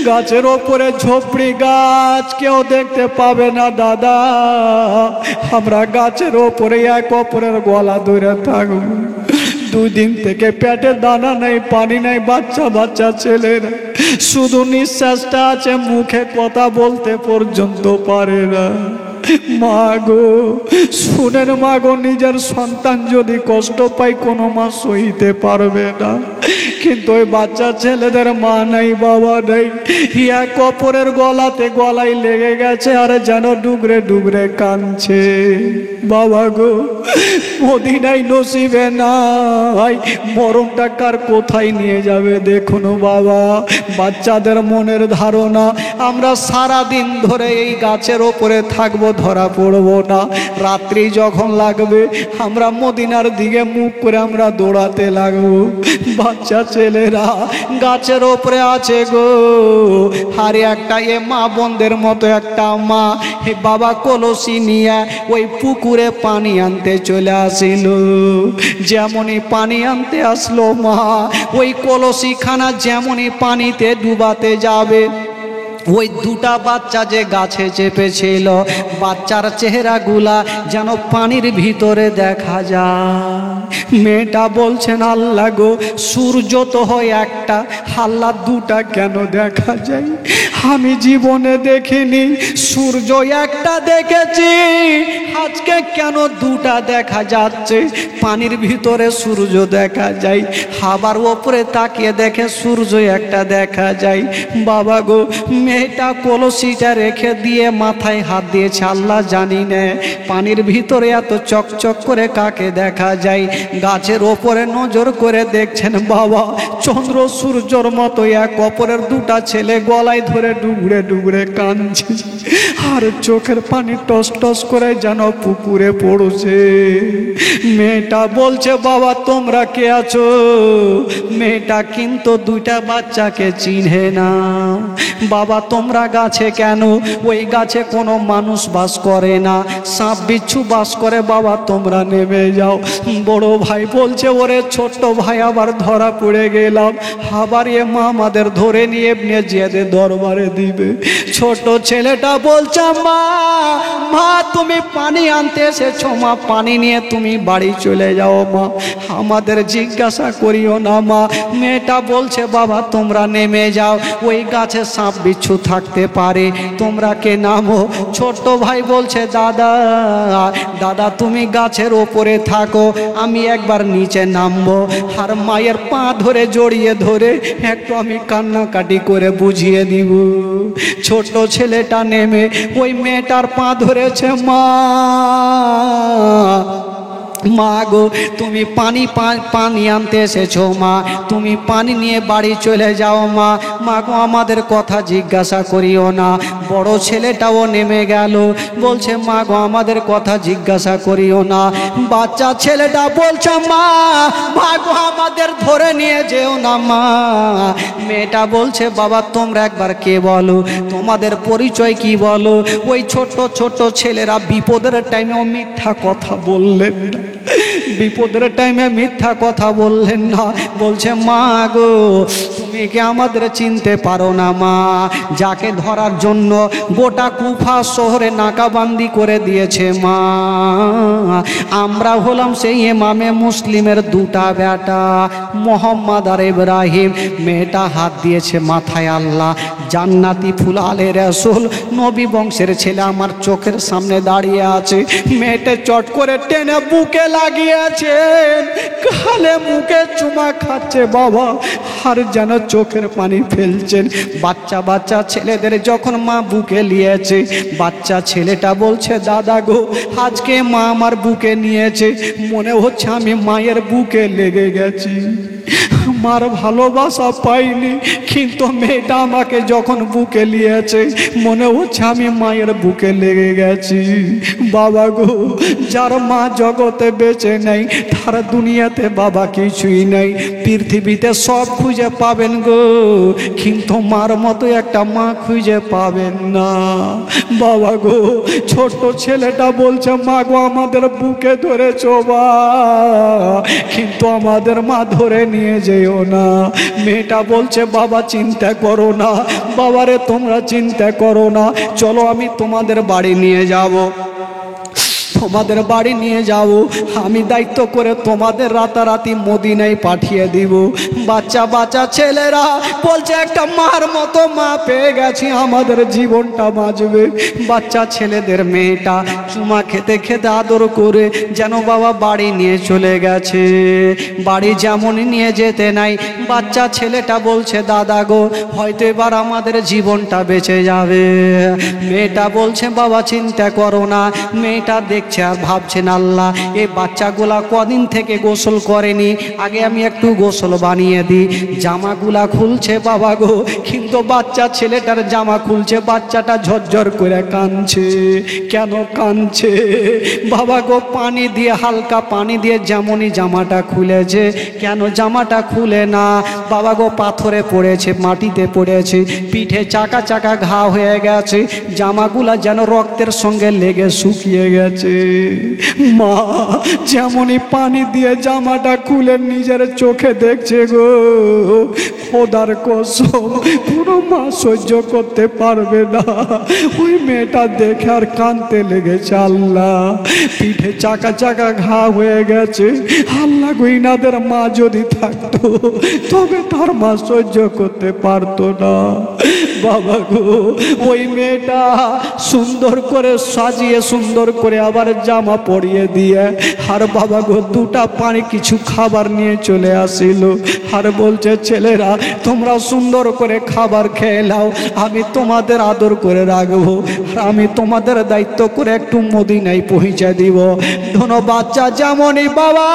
গাছের ওপরে ঝোপড়ি গাছ, কেউ দেখতে পাবে না দাদা, আমরা গাছের ওপরে এক অপরের গলা ধরে থাকবো। 2 দিন থেকে পেটে দানা নেই, পানি নেই, বাচ্চা বাচ্চা ছেলেরা শুধু নিঃশ্বাসটা আছে, মুখে কথা বলতে পর্যন্ত পারে না। মা গো শুনেন মা গো, নিজের সন্তান যদি কষ্ট পায় কোনো মা সইতে পারবে না, কিন্তু ওই বাচ্চা ছেলেদের মা নাই বাবা নাই, এক অপরের গলায় লেগে গেছে আর যেন ডুবরে ডুবরে কাঁদছে। বাবা গো মদিনায় নসিবে নাই, মরণটা কার কোথায় নিয়ে যাবে দেখুন বাবা। বাচ্চাদের মনের ধারণা আমরা সারা দিন ধরে এই গাছের ওপরে থাকবো, ধরা পড়বো না, রাত্রি যখন লাগবে আমরা মদিনার দিকে মুখ করে আমরা দৌড়াতে লাগবো। বাচ্চা ছেলেরা গাছের ওপরে আছে গো, আর একটা এ মা বোনদের মতো একটা মা হে বাবা কলসি নিয়ে ওই পুকুরে পানি আনতে চলে আসিল। যেমনই পানি আনতে আসলো মা, ওই কলসি খানা যেমনই পানিতে ডুবাতে যাবে, ওই 2টা বাচ্চা যে গাছে চেপেছিল, বাচ্চার চেহারাগুলা যেন পানির ভিতরে দেখা যায়। মেয়েটা বলছেন আল্লাহ গো সূর্য তো হয় একটা, আল্লাহ 2টা কেন দেখা যায়? আমি জীবনে দেখিনি, সূর্য একটা দেখেছি, আজকে কেন 2টা দেখা যাচ্ছে? পানির ভিতরে সূর্য দেখা যায়, আবার ওপরে তাকিয়ে দেখে সূর্য একটা দেখা যায়। বাবা গো মেয়েটা কলসিটা রেখে দিয়ে মাথায় হাত দিয়েছে, আল্লাহ জানি না পানির ভিতরে এত চকচক করে কাকে দেখা যায়। গাছের ওপরে নজর করে দেখছেন বাবা চন্দ্র সূর্যর মতো এক অপরের 2টা ছেলে গলায় ধরে ডুবরে ডুবরে কাঁদছে, আর চোখের পানি টস টস করে যেন পুকুরে পড়ছে। মেয়েটা বলছে বাবা তোমরা কে আছো? মেয়েটা কিন্তু 2টা বাচ্চাকে চিনে না। বাবা তোমরা গাছে কেন? ওই গাছে কোনো মানুষ বাস করে না, সাপ বিচ্ছু বাস করে, বাবা তোমরা নেমে যাও। বড় ভাই বলছে ওরে ছোট্ট ভাই আবার ধরা পড়ে গেলাম, আবার এ মা আমাদের ধরে নিয়ে ইবনে জিয়াদের দরবারে দিবে। ছোট ছেলেটা বলছে মা মা তুমি পানি আনতে এসেছো, মা পানি নিয়ে তুমি বাড়ি চলে যাও মা, আমাদের জিজ্ঞাসা করিও না মা। মেয়েটা বলছে বাবা তোমরা নেমে যাও, ওই গাছে সাপ বিচ্ছু থাকতে পারে, তোমরা কে নামো। ছোট ভাই বলছে দাদা দাদা তুমি গাছের ওপরে থাকো, আমি একবার নিচে নামবো। আর মায়ের পা ধরে জড়িয়ে ধরে একটু আমি কান্নাকাটি করে বুঝিয়ে দিব। ছোট ছেলেটা নেমে ওই মেয়েটার পা ধরেছে, মা মা গো তুমি পানি আনতে এসেছো মা, তুমি পানি নিয়ে বাড়ি চলে যাও মা। মা গো আমাদের কথা জিজ্ঞাসা করিও না। বড় ছেলেটাও নেমে গেল, বলছে মা গো আমাদের কথা জিজ্ঞাসা করিও না। বাচ্চা ছেলেটা বলছে মা মা গো আমাদের ধরে নিয়ে যেও না মা। মেয়েটা বলছে বাবা তোমরা একবার কে বলো, তোমাদের পরিচয় কি বলো। ওই ছোট ছোট ছেলেরা বিপদের টাইমেও মিথ্যা কথা বললেন না, বিপদের টাইমে মিথ্যা কথা বললেন না। বলছে মা গো তুমি কি আমাদের চিনতে পারো না মা, যাকে ধরার জন্য গোটা কুফা শহরে নাকাবন্দি করে দিয়েছে মা, আমরা হলাম সেই ইমামে মুসলিমের 2টা বেটা মোহাম্মদ আর ইব্রাহিম। মেয়েটা হাত দিয়েছে মাথায়, আল্লাহ জান্নাতি ফুলালে রাসূল নবী বংশের ছেলে আমার চোখের সামনে দাঁড়িয়ে আছে। মেয়েটা চট করে টেনে বুকে লাগিয়েছেন, গালে মুখে চুমা খাচ্ছে বাবা, আর যেন চোখের পানি ফেলছেন। বাচ্চা বাচ্চা ছেলেদের যখন মা বুকে নিয়েছে, বাচ্চা ছেলেটা বলছে, দাদা গো আজকে মা আমার বুকে নিয়েছে, মনে হচ্ছে আমি মায়ের বুকে লেগে গেছি, মার ভালোবাসা পাইনি, কিন্তু মেয়েটা আমাকে যখন বুকে নিয়েছে মনে হচ্ছে আমি মায়ের বুকে লেগে গেছি। বাবা গো, যার মা জগতে বেঁচে নেই তার দুনিয়াতে বাবা কিছুই নেই, পৃথিবীতে সব খুঁজে পাবেন গো, কিন্তু মার মতো একটা মা খুঁজে পাবেন না। বাবা গো, ছোট ছেলেটা বলছে, মা গো আমাদের বুকে ধরেছো বা, কিন্তু আমাদের মা ধরে নিয়ে যেও না। মেয়েটা বলছে, বাবা চিন্তা করো না, বাবারে তোমরা চিন্তা করো না, চলো আমি তোমাদের বাড়ি নিয়ে যাব, তোমাদের বাড়ি নিয়ে যাব, আমি দায়িত্ব করে তোমাদের রাতারাতি মদিনায় পাঠিয়ে দিব। বাচ্চা বাচ্চা ছেলেরা বলছে, একটা মার মতো মা পেয়ে গেছি, আমাদের জীবনটা বাঁচবে। বাচ্চা ছেলেদের মেয়েটা চুমা খেতে খেতে আদর করে যেন বাবা বাড়ি নিয়ে চলে গেছে। বাড়ি যেমন নিয়ে যেতে নাই, বাচ্চা ছেলেটা বলছে, দাদা গো হয়তো এবার আমাদের জীবনটা বেঁচে যাবে। মেয়েটা বলছে, বাবা চিন্তা করো না। মেয়েটা দেখছে আর ভাবছেন, আল্লাহ এই বাচ্চাগুলা কদিন থেকে গোসল করেনি, আগে আমি একটু গোসল বানিয়ে দিই। জামাগুলা খুলছে বাবা গো, কিন্তু বাচ্চা ছেলেটার জামা খুলছে, বাচ্চাটা ঝরঝর করে কাঁদছে। কেন কাঁদছে বাবা গো? পানি দিয়ে, হালকা পানি দিয়ে যেমনই জামাটা খুলেছে, কেন জামাটা খুলে না বাবা গো? পাথরে পড়েছে, মাটিতে পড়েছে, পিঠে চাকা চাকা ঘা হয়ে গেছে, জামাগুলা যেন রক্তের সঙ্গে লেগে শুকিয়ে গেছে। মা যেমনই পানি দিয়ে জামাটা খুলে নিজের চোখে দেখছে গো, খোদার কসম কোনো মা সহ্য করতে পারবে না। ওই মেয়েটা দেখে আর কাঁদতে লেগেছে, আল্লাহ পিঠে চাকা চাকা ঘা হয়ে গেছে, আল্লাহ গো ইনাদের মা যদি থাকতো তবে তার মা সহ্য করতে পারতো না। বাবা গো, ওই মেয়েটা সুন্দর করে সাজিয়ে, সুন্দর করে আবার জামা পরিয়ে দিয়ে, আর বাবা গো দুটা পানি কিছু খাবার নিয়ে চলে আসিল, আর বলছে, ছেলেরা তোমরা সুন্দর করে খাবার খেয়ে নাও, আমি তোমাদের আদর করে রাখবো, আর আমি তোমাদের দায়িত্ব করে একটু মদিনায় পৌঁছে দিব। ধনো বাচ্চা যেমনই বাবা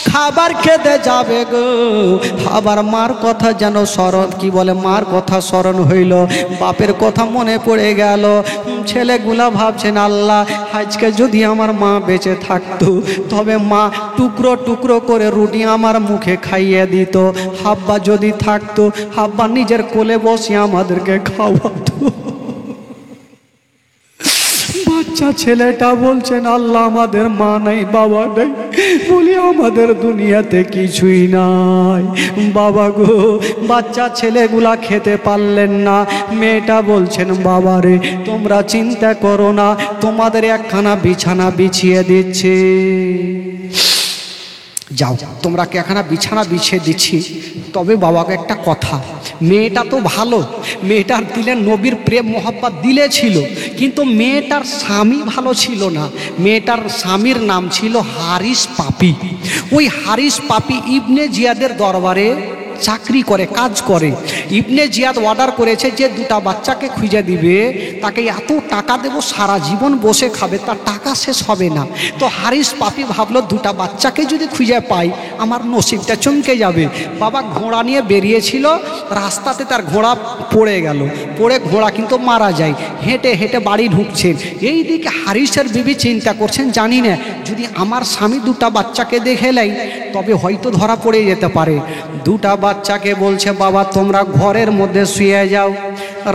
খাবার খেতে যাবে গো, আবার মার কথা যেন স্মরণ, কি বলে, মার কথা স্মরণ হইল, বাপের কথা মনে পড়ে গেল। ছেলেগুলা ভাবছেন, আল্লাহ আজকে যদি আমার মা বেঁচে থাকতো তবে মা টুকরো টুকরো করে রুটি আমার মুখে খাইয়ে দিত, হাব্বা যদি থাকতো হাব্বা নিজের কোলে বসে আমাদেরকে খাওয়াতো। বাচ্চা ছেলেটা বলছেন, আল্লাহ আমাদের মা নাই, বাবা নাই, বলি আমাদের দুনিয়াতে কিছুই নাই। বাবা গো, বাচ্চা ছেলেগুলা খেতে পারলেন না। মেয়েটা বলছেন, বাবা রে তোমরা চিন্তা করো না, তোমাদের একখানা বিছানা বিছিয়ে দিচ্ছি, যাও তোমরাকে একখানা বিছানা বিছিয়ে দিচ্ছি। তবে বাবাকে একটা কথা, মেয়েটা তো ভালো, মেয়েটার দিলে নবীর প্রেম মোহাব্বত দিলে ছিল, কিন্তু মেয়েটার স্বামী ভালো ছিল না। মেয়েটার স্বামীর নাম ছিল হারিস পাপি। ওই হারিস পাপি ইবনে জিয়াদের দরবারে চাকরি করে, কাজ করে। ইবনে জিয়াদ অর্ডার করেছে যে দুটা বাচ্চাকে খুঁজে দিবে, তাকে এত টাকা দেবো সারা জীবন বসে খাবে, তার টাকা শেষ হবে না। তো হারিস পাপি ভাবলো দুটা বাচ্চাকে যদি খুঁজে পাই আমার নসিবটা চমকে যাবে। বাবা ঘোড়া নিয়ে বেরিয়েছিল, রাস্তাতে তার ঘোড়া পড়ে গেল, পড়ে ঘোড়া কিন্তু মারা যায়। হেঁটে হেঁটে বাড়ি ঢুকছেন, এই দিকে হারিসের বিবি চিন্তা করছেন, জানি না যদি আমার স্বামী দুটা বাচ্চাকে দেখে নেয় তবে হয়তো ধরা পড়ে যেতে পারে। দুটা বাচ্চাকে বলছে, বাবা তোমরা ঘরের মধ্যে শুয়ে যাও,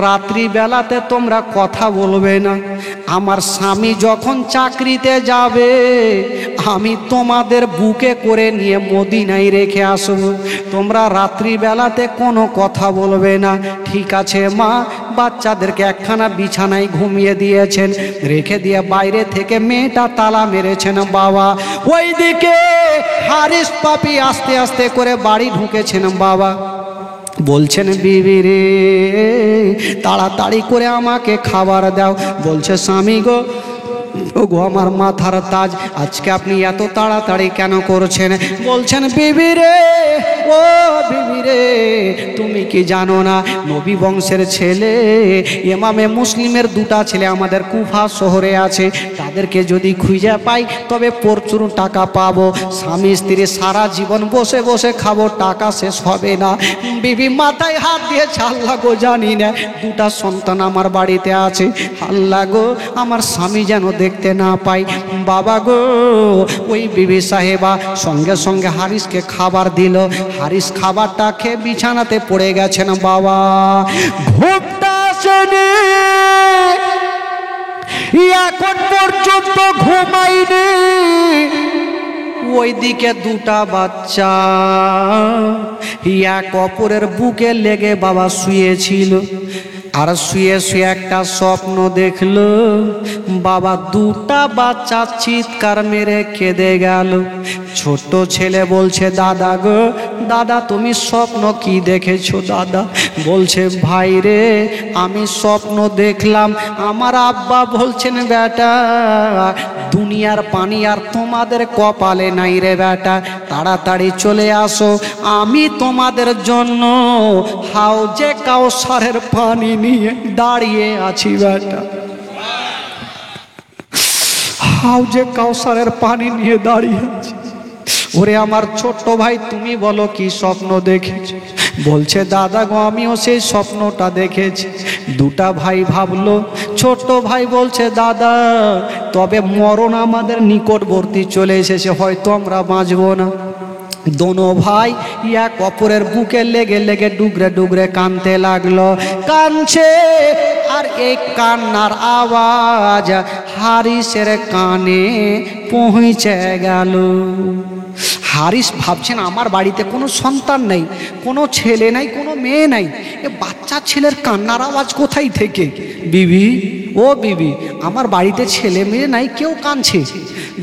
রাত্রিবেলাতে তোমরা কথা বলবে না, আমার স্বামী যখন চাকরিতে যাবে আমি তোমাদের বুকে করে নিয়ে মদিনায় রেখে আসবো, তোমরা রাত্রিবেলাতে কোনো কথা বলবে না। ঠিক আছে মা। বাচ্চাদেরকে একখানা বিছানায় ঘুমিয়ে দিয়েছেন, রেখে দিয়ে বাইরে থেকে মেয়েটা তালা মেরেছেন। বাবা ওইদিকে হারিস পাপি আস্তে আস্তে করে বাড়ি ঢুকেছেন। বাবা বলছেন, বিবি রে তাড়াতাড়ি করে আমাকে খাবার দাও। বলছে, স্বামী গো, ওগো আমার মাথার তাজ, আজকে আপনি এত তাড়াতাড়ি কেন করছেন? বলছেন, বিবি রে ও বিবি রে, তুমি কি জানো না নবী বংশের ছেলে ইমামে মুসলিমের দুটা ছেলে আমাদের কুফা শহরে আছে, তাদেরকে যদি খুঁজে পাই তবে প্রচুর টাকা পাবো, স্বামী স্ত্রী সারা জীবন বসে বসে খাবো, টাকা শেষ হবে না। বিবি মাথায় হাত দিয়েছে, আল্লাহ গো জানি না দুটা সন্তান আমার বাড়িতে আছে, আল্লাহ গো আমার স্বামী যেন দেখতে না পাই। বাবা গো, ওই বিবি সাহেবা সঙ্গে সঙ্গে হারিসকে খাবার দিল, হারিস খাবারটা খেয়ে বিছানাতে পড়ে গেছেন। বাবা ঘুমটা আসেনি, এখন পর্যন্ত ঘুমাইনি। ওইদিকে দুটা বাচ্চা এক অপরের বুকে লেগে বাবা শুয়েছিল, আর শুয়ে শুয়ে একটা স্বপ্ন দেখলো। বাবা দুটা বাচ্চা চিৎকার মেরে কেঁদে গেল। ছোট ছেলে বলছে, দাদা গো দাদা তুমি স্বপ্ন কি দেখেছো দাদা? বলছে, ভাই রে আমি স্বপ্ন দেখলাম আমার আব্বা বলছেন, বেটা দুনিয়ার পানি আর তোমাদের কপালে নাই রে বেটা, তাড়াতাড়ি চলে আসো, আমি তোমাদের জন্য হাউজে কাউসারের পানি নিয়ে দাঁড়িয়ে আছি বেটা। হাউজে কাউসারের পানি নিয়ে দাঁড়িয়ে আছি। ওরে আমার ছোট্ট ভাই তুমি বলো কি স্বপ্ন দেখেছ? বলছে, দাদা গো আমিও সেই স্বপ্নটা দেখেছি। দুটা ভাই ভাবলো, ছোট্ট ভাই বলছে, দাদা তবে মরণ আমাদের নিকটবর্তী চলে এসেছে, হয়তো আমরা বাঁচবো না। দোনো ভাই এক অপরের বুকে লেগে লেগে ডুগরে ডুগরে কাঁদতে লাগলো, কাঁদছে। আর এই কান্নার আওয়াজ হারিসের কানে পৌঁছে গেল। হারিস ভাবছেন আমার বাড়িতে কোনো সন্তান নেই, কোনো ছেলে নাই, কোনো মেয়ে নাই, এ বাচ্চা ছেলের কান্নার আওয়াজ কোথায় থেকে? বিবি ও বিবি, আমার বাড়িতে ছেলে মেয়ে নাই, কেউ কাঁদছে।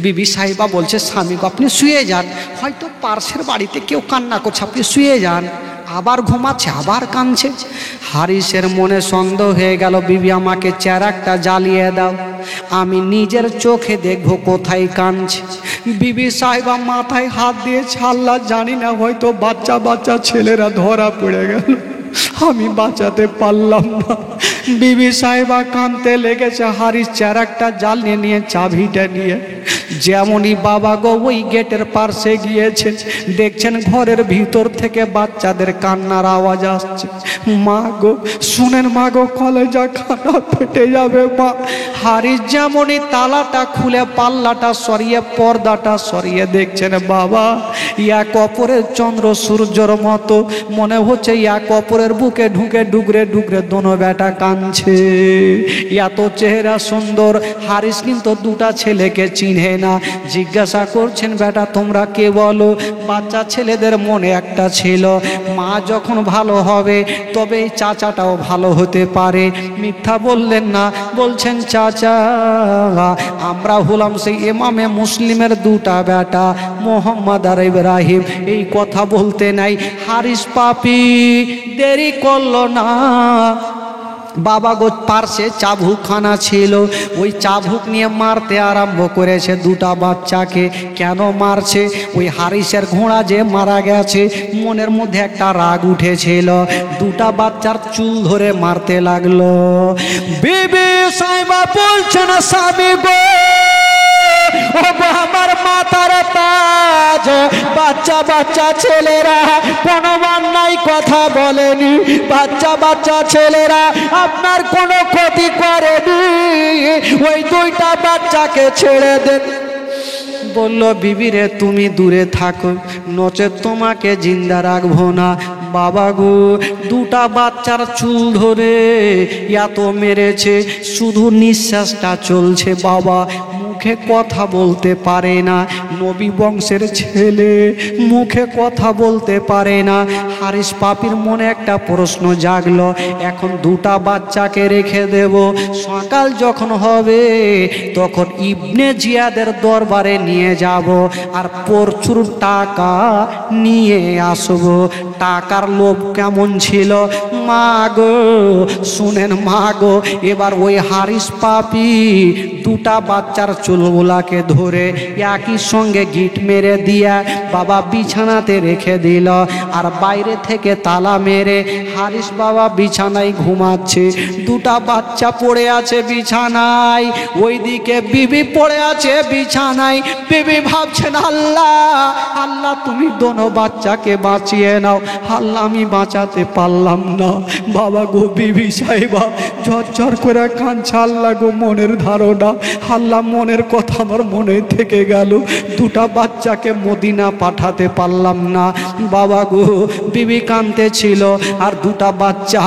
বিবি সাহেবা বলছে, স্বামীকে আপনি শুয়ে যান, হয়তো পার্শ্বের বাড়িতে কেউ কান্না করছে, আপনি শুয়ে যান। আবার ঘুমাচ্ছে, আবার কাঁদছে। হারিসের মনে সন্দেহ হয়ে গেল, বিবি আমাকে চেরাকটা জ্বালিয়ে দাও, আমি নিজের চোখে দেখবো কোথায় কাঁদছে। বিবি সাহেবা মাথায় হাত দিয়েছে, আল্লাহ জানি না হয়তো বাচ্চা বাচ্চা ছেলেরা ধরা পড়ে গেল, আমি বাঁচাতে পারলাম না। বিবি সাহেবা কাঁদতে লেগেছে। হারিস চেরাকটা জ্বালিয়ে নিয়ে চাবিটা নিয়ে যেমনই বাবা গো ওই গেটের পাশে গিয়েছে, দেখছেন ঘরের ভিতর থেকে বাচ্চাদের কান্নার আওয়াজ আসছে। মা গো শুনেন, মা গো কলেজা খানা ফেটে যাবে মা। হারিস যেমনই তালাটা খুলে পাল্লাটা সরিয়ে পর্দাটা সরিয়ে দেখছেন বাবা এক অপরের চন্দ্র সূর্যর মতো, মনে হচ্ছে এক অপরের বুকে ঢুকে ডুগরে ডুগরে দোনো বেটা কাঁদছে। এত চেহারা সুন্দর। হারিস কিন্তু দুটা ছেলেকে চিনে না। জিজ্ঞাসা করছেন, বেটা তোমরা কে বলো? বাচ্চা ছেলেদের মনে একটা ছিল, মা যখন ভালো হবে তবে এই চাচাটাও ভালো হতে পারে। মিথ্যা বললেন না, বলছেন চাচা আমরা হলাম সেই ইমামে মুসলিমের দুটা বেটা মোহাম্মদ আর ইব্রাহিম। এই কথা বলতে নাই হারিস পাপি দেরি করলো না। বাবা গো পার্শ্বে চাবুকখানা ছিল, ওই চাবুক নিয়ে মারতে আরম্ভ করেছে দুটা বাচ্চাকে। কেন মারছে? ওই হারিসের ঘোড়া যে মারা গেছে, মনের মধ্যে একটা রাগ উঠেছিল, দুটা বাচ্চার চুল ধরে মারতে লাগলো। বিবি সাহেবা বলছেন, স্বামী গো আমার মাথার তাজ, বাচ্চা বাচ্চা ছেলেরা কোনো অন্যায় কথা বলেনি, বাচ্চা বাচ্চা ছেলেরা আপনার কোনো ক্ষতি করেনি, ওই দুইটা বাচ্চাকে ছেড়ে দেন। বলল, বিবিরে তুমি দূরে থাকো, নচেত তোমাকে জিন্দা রাখবো না। বাবা গো দুটা বাচ্চার চুল ধরে এত মেরেছে, শুধু নিঃশ্বাসটা চলছে বাবা, মুখে কথা বলতে পারে না। নবী বংশের ছেলে মুখে কথা বলতে পারে না। হারিস পাপির মনে একটা প্রশ্ন জাগলো, এখন দুটা বাচ্চাকে রেখে দেব, সকাল যখন হবে তখন ইবনে জিয়াদের দরবারে নিয়ে যাব আর প্রচুর টাকা নিয়ে আসব। টাকার লোভ কেমন ছিল মা গো, শুনেন মা গো। এবার ওই হারিস পাপি দুটা বাচ্চার চুলগুলাকে ধরে একই সঙ্গে গিট মেরে দিয়া বাবা বিছানাতে রেখে দিল। আর বাইরে থেকে তালা মেরে হারিস বাবা বিছানায় ঘুমাচ্ছে। দুটা বাচ্চা পড়ে আছে বিছানায়, ওইদিকে বিবি পড়ে আছে বিছানায়। বিবি ভাবছেন, আল্লাহ আল্লাহ তুমি দোনো বাচ্চাকে বাঁচিয়ে নাও। আল্লাহ আমি বাঁচাতে পারলাম না। বাবা গো, বিবি সাহেবা ঝরঝর করে কাঁদছে, আল্লাহ গো মনের ধারণা, আল্লাহ মনের কথা আমার মনে থেকে গেল। দুটা বাচ্চাকে মদিনা পাঠাতে পারলাম না। বাবা গো, বিবি কাঁদতে ছিল, আর দুটা বাচ্চা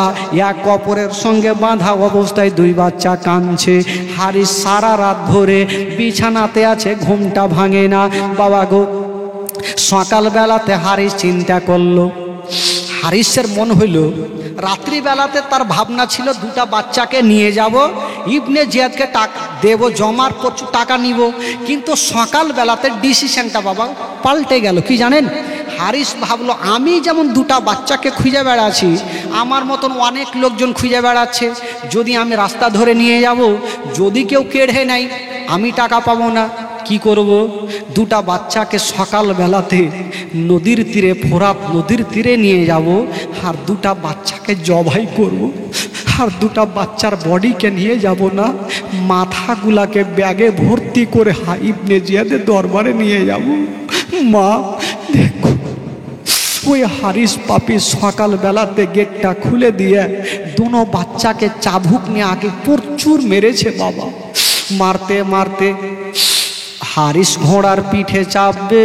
এক অপরের সঙ্গে বাঁধা অবস্থায় দুই বাচ্চা কাঁদছে। হারিস সারা রাত ধরে বিছানাতে আছে, ঘুমটা ভাঙে না। বাবা গো, সকালবেলাতে হারিস চিন্তা করলো। হারিসের মন হইল, রাত্রিবেলাতে তার ভাবনা ছিল দুটা বাচ্চাকে নিয়ে যাব, ইবনে জিয়াদকে টাকা দেব, জমার প্রচুর টাকা নিব। কিন্তু সকালবেলাতে ডিসিশনটা বাবা পাল্টে গেল। কি জানেন, হারিস ভাবলো আমি যেমন দুটা বাচ্চাকে খুঁজে বেড়াচ্ছি, আমার মতন অনেক লোকজন খুঁজে বেড়াচ্ছে। যদি আমি রাস্তা ধরে নিয়ে যাব, যদি কেউ কেড়ে নেয় আমি টাকা পাবো না। কি করব? দুটা বাচ্চাকে সকালবেলাতে নদীর তীরে, ফোরাত নদীর তীরে নিয়ে যাব, আর দুটা বাচ্চাকে জবাই করব। আর দুটা বাচ্চার বডিকে নিয়ে যাব না, মাথাগুলাকে ব্যাগে ভর্তি করে ইবনে জিয়াদের দরবারে নিয়ে যাব। মা দেখো, ওই হারিস পাপি সকালবেলাতে গেটটা খুলে দিয়ে দুনো বাচ্চাকে চাবুক নিয়ে আগে প্রচুর মেরেছে বাবা। মারতে মারতে হারিস ঘোড়ার পিঠে চাপবে।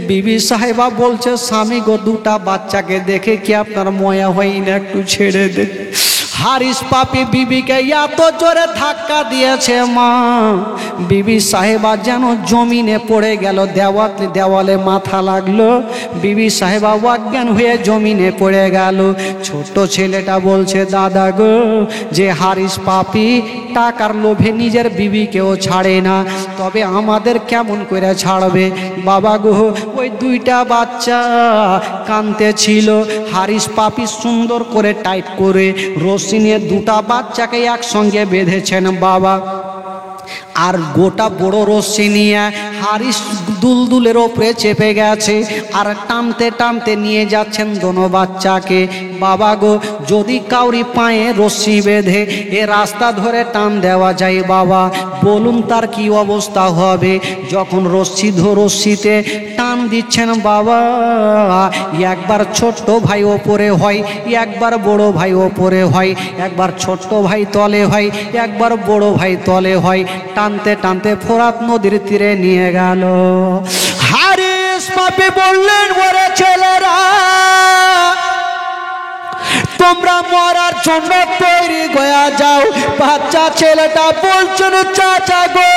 বিবি সাহেবা বলছে, স্বামী গো দুটা বাচ্চাকে দেখে কি আপনার ময়া হয় না, একটু ছেড়ে দে। হারিস পাপি বিবিকে এত জোরে ধাক্কা দিয়েছে মা, বিবি সাহেবা যেন জমিনে পড়ে গেল, দেওয়ালে মাথা লাগলো। বিবি সাহেবা অজ্ঞান হয়ে জমিনে পড়ে গেল। ছোট ছেলেটা বলছে, দাদা গো, যে হারিস পাপি টাকার লোভে নিজের বিবিকেও ছাড়ে না, তবে আমাদের কেমন করে ছাড়বে? বাবা গো, ওই দুইটা বাচ্চা কাঁদতে ছিল। হারিস পাপি সুন্দর করে টাইট করে রশি নিয়ে দুটা বাচ্চাকে একসঙ্গে বেঁধেছেন বাবা। আর গোটা বড় রশ্মি নিয়ে হারিস দুলদুলের ওপরে চেপে গেছে, আর টানতে টানতে নিয়ে যাচ্ছেন দোনো বাচ্চাকে। বাবা গো, যদি কাউরি পায়ে রশ্মি বেঁধে এ রাস্তা ধরে টান দেওয়া যায় বাবা, বলুন তার কি অবস্থা হবে? যখন রশ্মিতে টান দিচ্ছেন বাবা, একবার ছোট্ট ভাই ওপরে হয়, একবার বড় ভাই ওপরে হয়, একবার ছোট্ট ভাই তলে হয়, একবার বড় ভাই তলে হয়। টানতে টানতে ফোরাত নদীর তীরে নিয়ে গেল। হারিস পাপি বললেন, ওরে ছেলেরা, তোমরা মরার জন্য তৈরি হয়ে যাও। বাচ্চা ছেলেটা বলছেন, চাচা গো,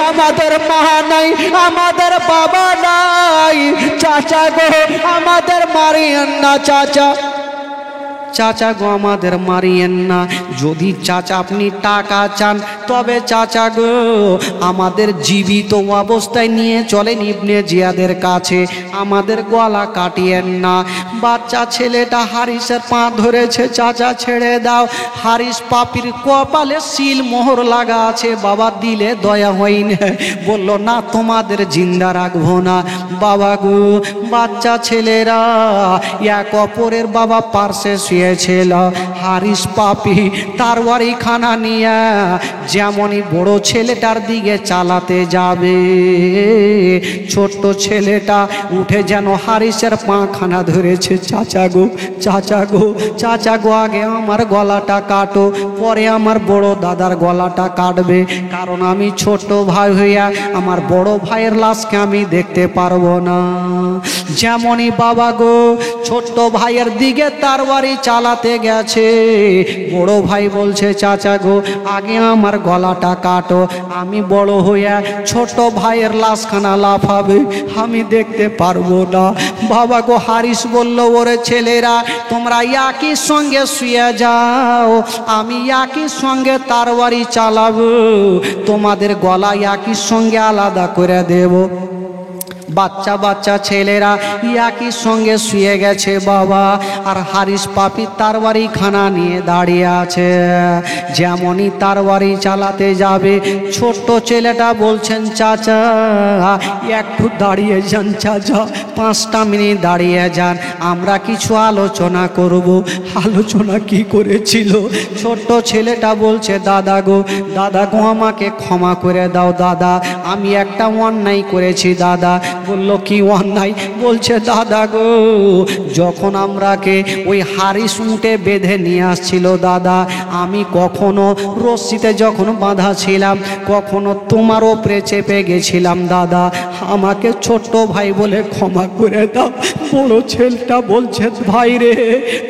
আমাদের মা নাই, আমাদের বাবা নাই, চাচা গো আমাদের মারিয়েন না, চাচা চাচা গো আমাদের মারিয়েন না। যদি চাচা আপনি টাকা চান, তবে চাচা গো আমাদের জীবিত অবস্থায় নিয়ে চলেন ইবনে জিয়াদের কাছে, আমাদের গলা কাটিয়েন না। বাচ্চা ছেলেটা হারিসের পা ধরেছে, চাচা ছেড়ে দাও। হারিস পাপির কপালে সিল মোহর লাগা আছে বাবা, দিলে দয়া হয়নি, বলল না তোমাদের জিন্দা রাখবো না। বাবা গো, বাচ্চা ছেলেরা এক অপরের বাবা পার্শ্বে শুয়েছিল। হারিস পাপি তারওয়ারি খানা নিয়ে যেমনই বড় ছেলেটার দিকে চালাতে যাবে, ছোট্ট ছেলেটা উঠে যেন হারিসের পাখানা ধরেছে। চাচা গো, চাচা গো, চাচা গো, আগে আমার গলাটা কাটো, পরে আমার বড় দাদার গলাটা কাটবে, কারণ আমি ছোট ভাই হইয়া আমার বড় ভাইয়ের লাশকে আমি দেখতে পারবো না। যেমনই বাবা গো ছোট্ট ভাইয়ের দিকে তারওয়ারি চালাতে গেছে, বড় ভাই বলছে, চাচা গো আগে আমার গলাটা কাটো, আমি বড় হইয়া ছোট ভাইয়ের লাশখানা লাফাবে, আমি দেখতে পারবো না। বাবা গো, হারিস বলল, ওরে ছেলেরা তোমরা একই সঙ্গে শুয়ে যাও, আমি একই সঙ্গে তারওয়ারি চালাবো, তোমাদের গলা একই সঙ্গে আলাদা করে দেব। বাচ্চা বাচ্চা ছেলেরা একই সঙ্গে শুয়ে গেছে বাবা। আর হারিস পাপি তার বাড়ি খানা নিয়ে দাঁড়িয়ে আছে। যেমনই তার বাড়ি চালাতে যাবে, ছোট্ট ছেলেটা বলছেন চাচা একটু দাঁড়িয়ে যান চাচা, 5টা মিনিট দাঁড়িয়ে যান, আমরা কিছু আলোচনা করব। আলোচনা কি করেছিল? ছোট্ট ছেলেটা বলছে দাদা গো আমাকে ক্ষমা করে দাও দাদা, আমি একটা অন্যায় করেছি দাদা। বলল কি অন্যায়? বলছে দাদা গো যখন আমরাকে ওই হারিস উঁটে বেঁধে নিয়ে আসছিল দাদা, আমি কখনো রশ্মিতে যখন বাঁধা ছিলাম কখনো তোমার ওপরে চেপে গেছিলাম দাদা, আমাকে ছোট্ট ভাই বলে ক্ষমা করে দাও। বড় ছেলেটা বলছে ভাই রে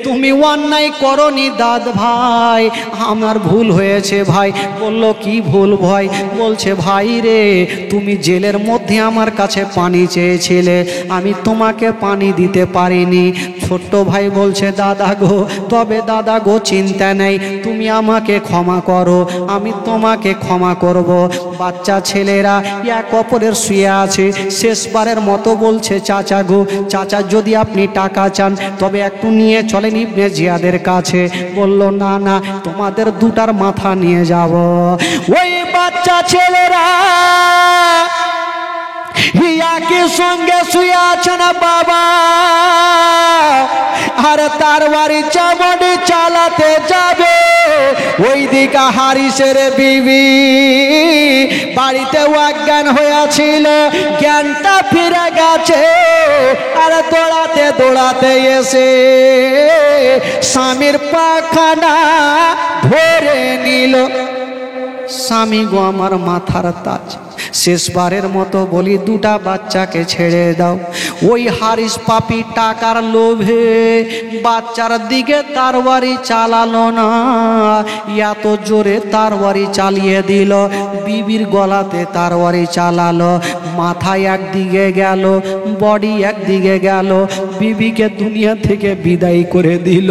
তুমি অন্যায় করনি দাদ ভাই, আমার ভুল হয়েছে ভাই। বলল কি ভুল ভাই? বলছে ভাই রে তুমি জেলের মধ্যে আমার কাছে পানি চেয়েছিলে, আমি তোমাকে পানি দিতে পারিনি। ছোট্ট ভাই বলছে দাদা গো তবে দাদা গো চিন্তা নেই, তুমি আমাকে ক্ষমা করো, আমি তোমাকে ক্ষমা করব। বাচ্চা ছেলেরা এক অপরের শুয়ে আছে। শেষবারের মতো বলছে চাচা গো চাচা যদি আপনি টাকা চান তবে একটু নিয়ে চলেন ইবনে জিয়াদের কাছে। বলল না না তোমাদের দুটার মাথা নিয়ে যাব। ওই বাচ্চা ছেলেরা ইয়াকে সঙ্গে শুয়ে আছে না বাবা, আর তার বাড়ি চামড়ি চালাতে যাবে, ওই দিকে হারিসের বিবি বাড়িতে অজ্ঞান হয়েছিল, জ্ঞানটা ফিরে গেছে। আর দৌড়াতে দৌড়াতে এসে স্বামীর পাখানা ধরে নিল। স্বামী গো আমার মাথার তাজ, শেষবারের মতো বলি দুটা বাচ্চাকে ছেড়ে দাও। ওই হারিস পাপি টাকার লোভে বাচ্চার দিকে তারবারি চালালো না, এত জোরে তারবারি চালিয়ে দিল, বিবির গলাতে তারবারি চালালো। মাথায় একদিকে গেল, বডি একদিকে গেল, বিবিকে দুনিয়া থেকে বিদায় করে দিল।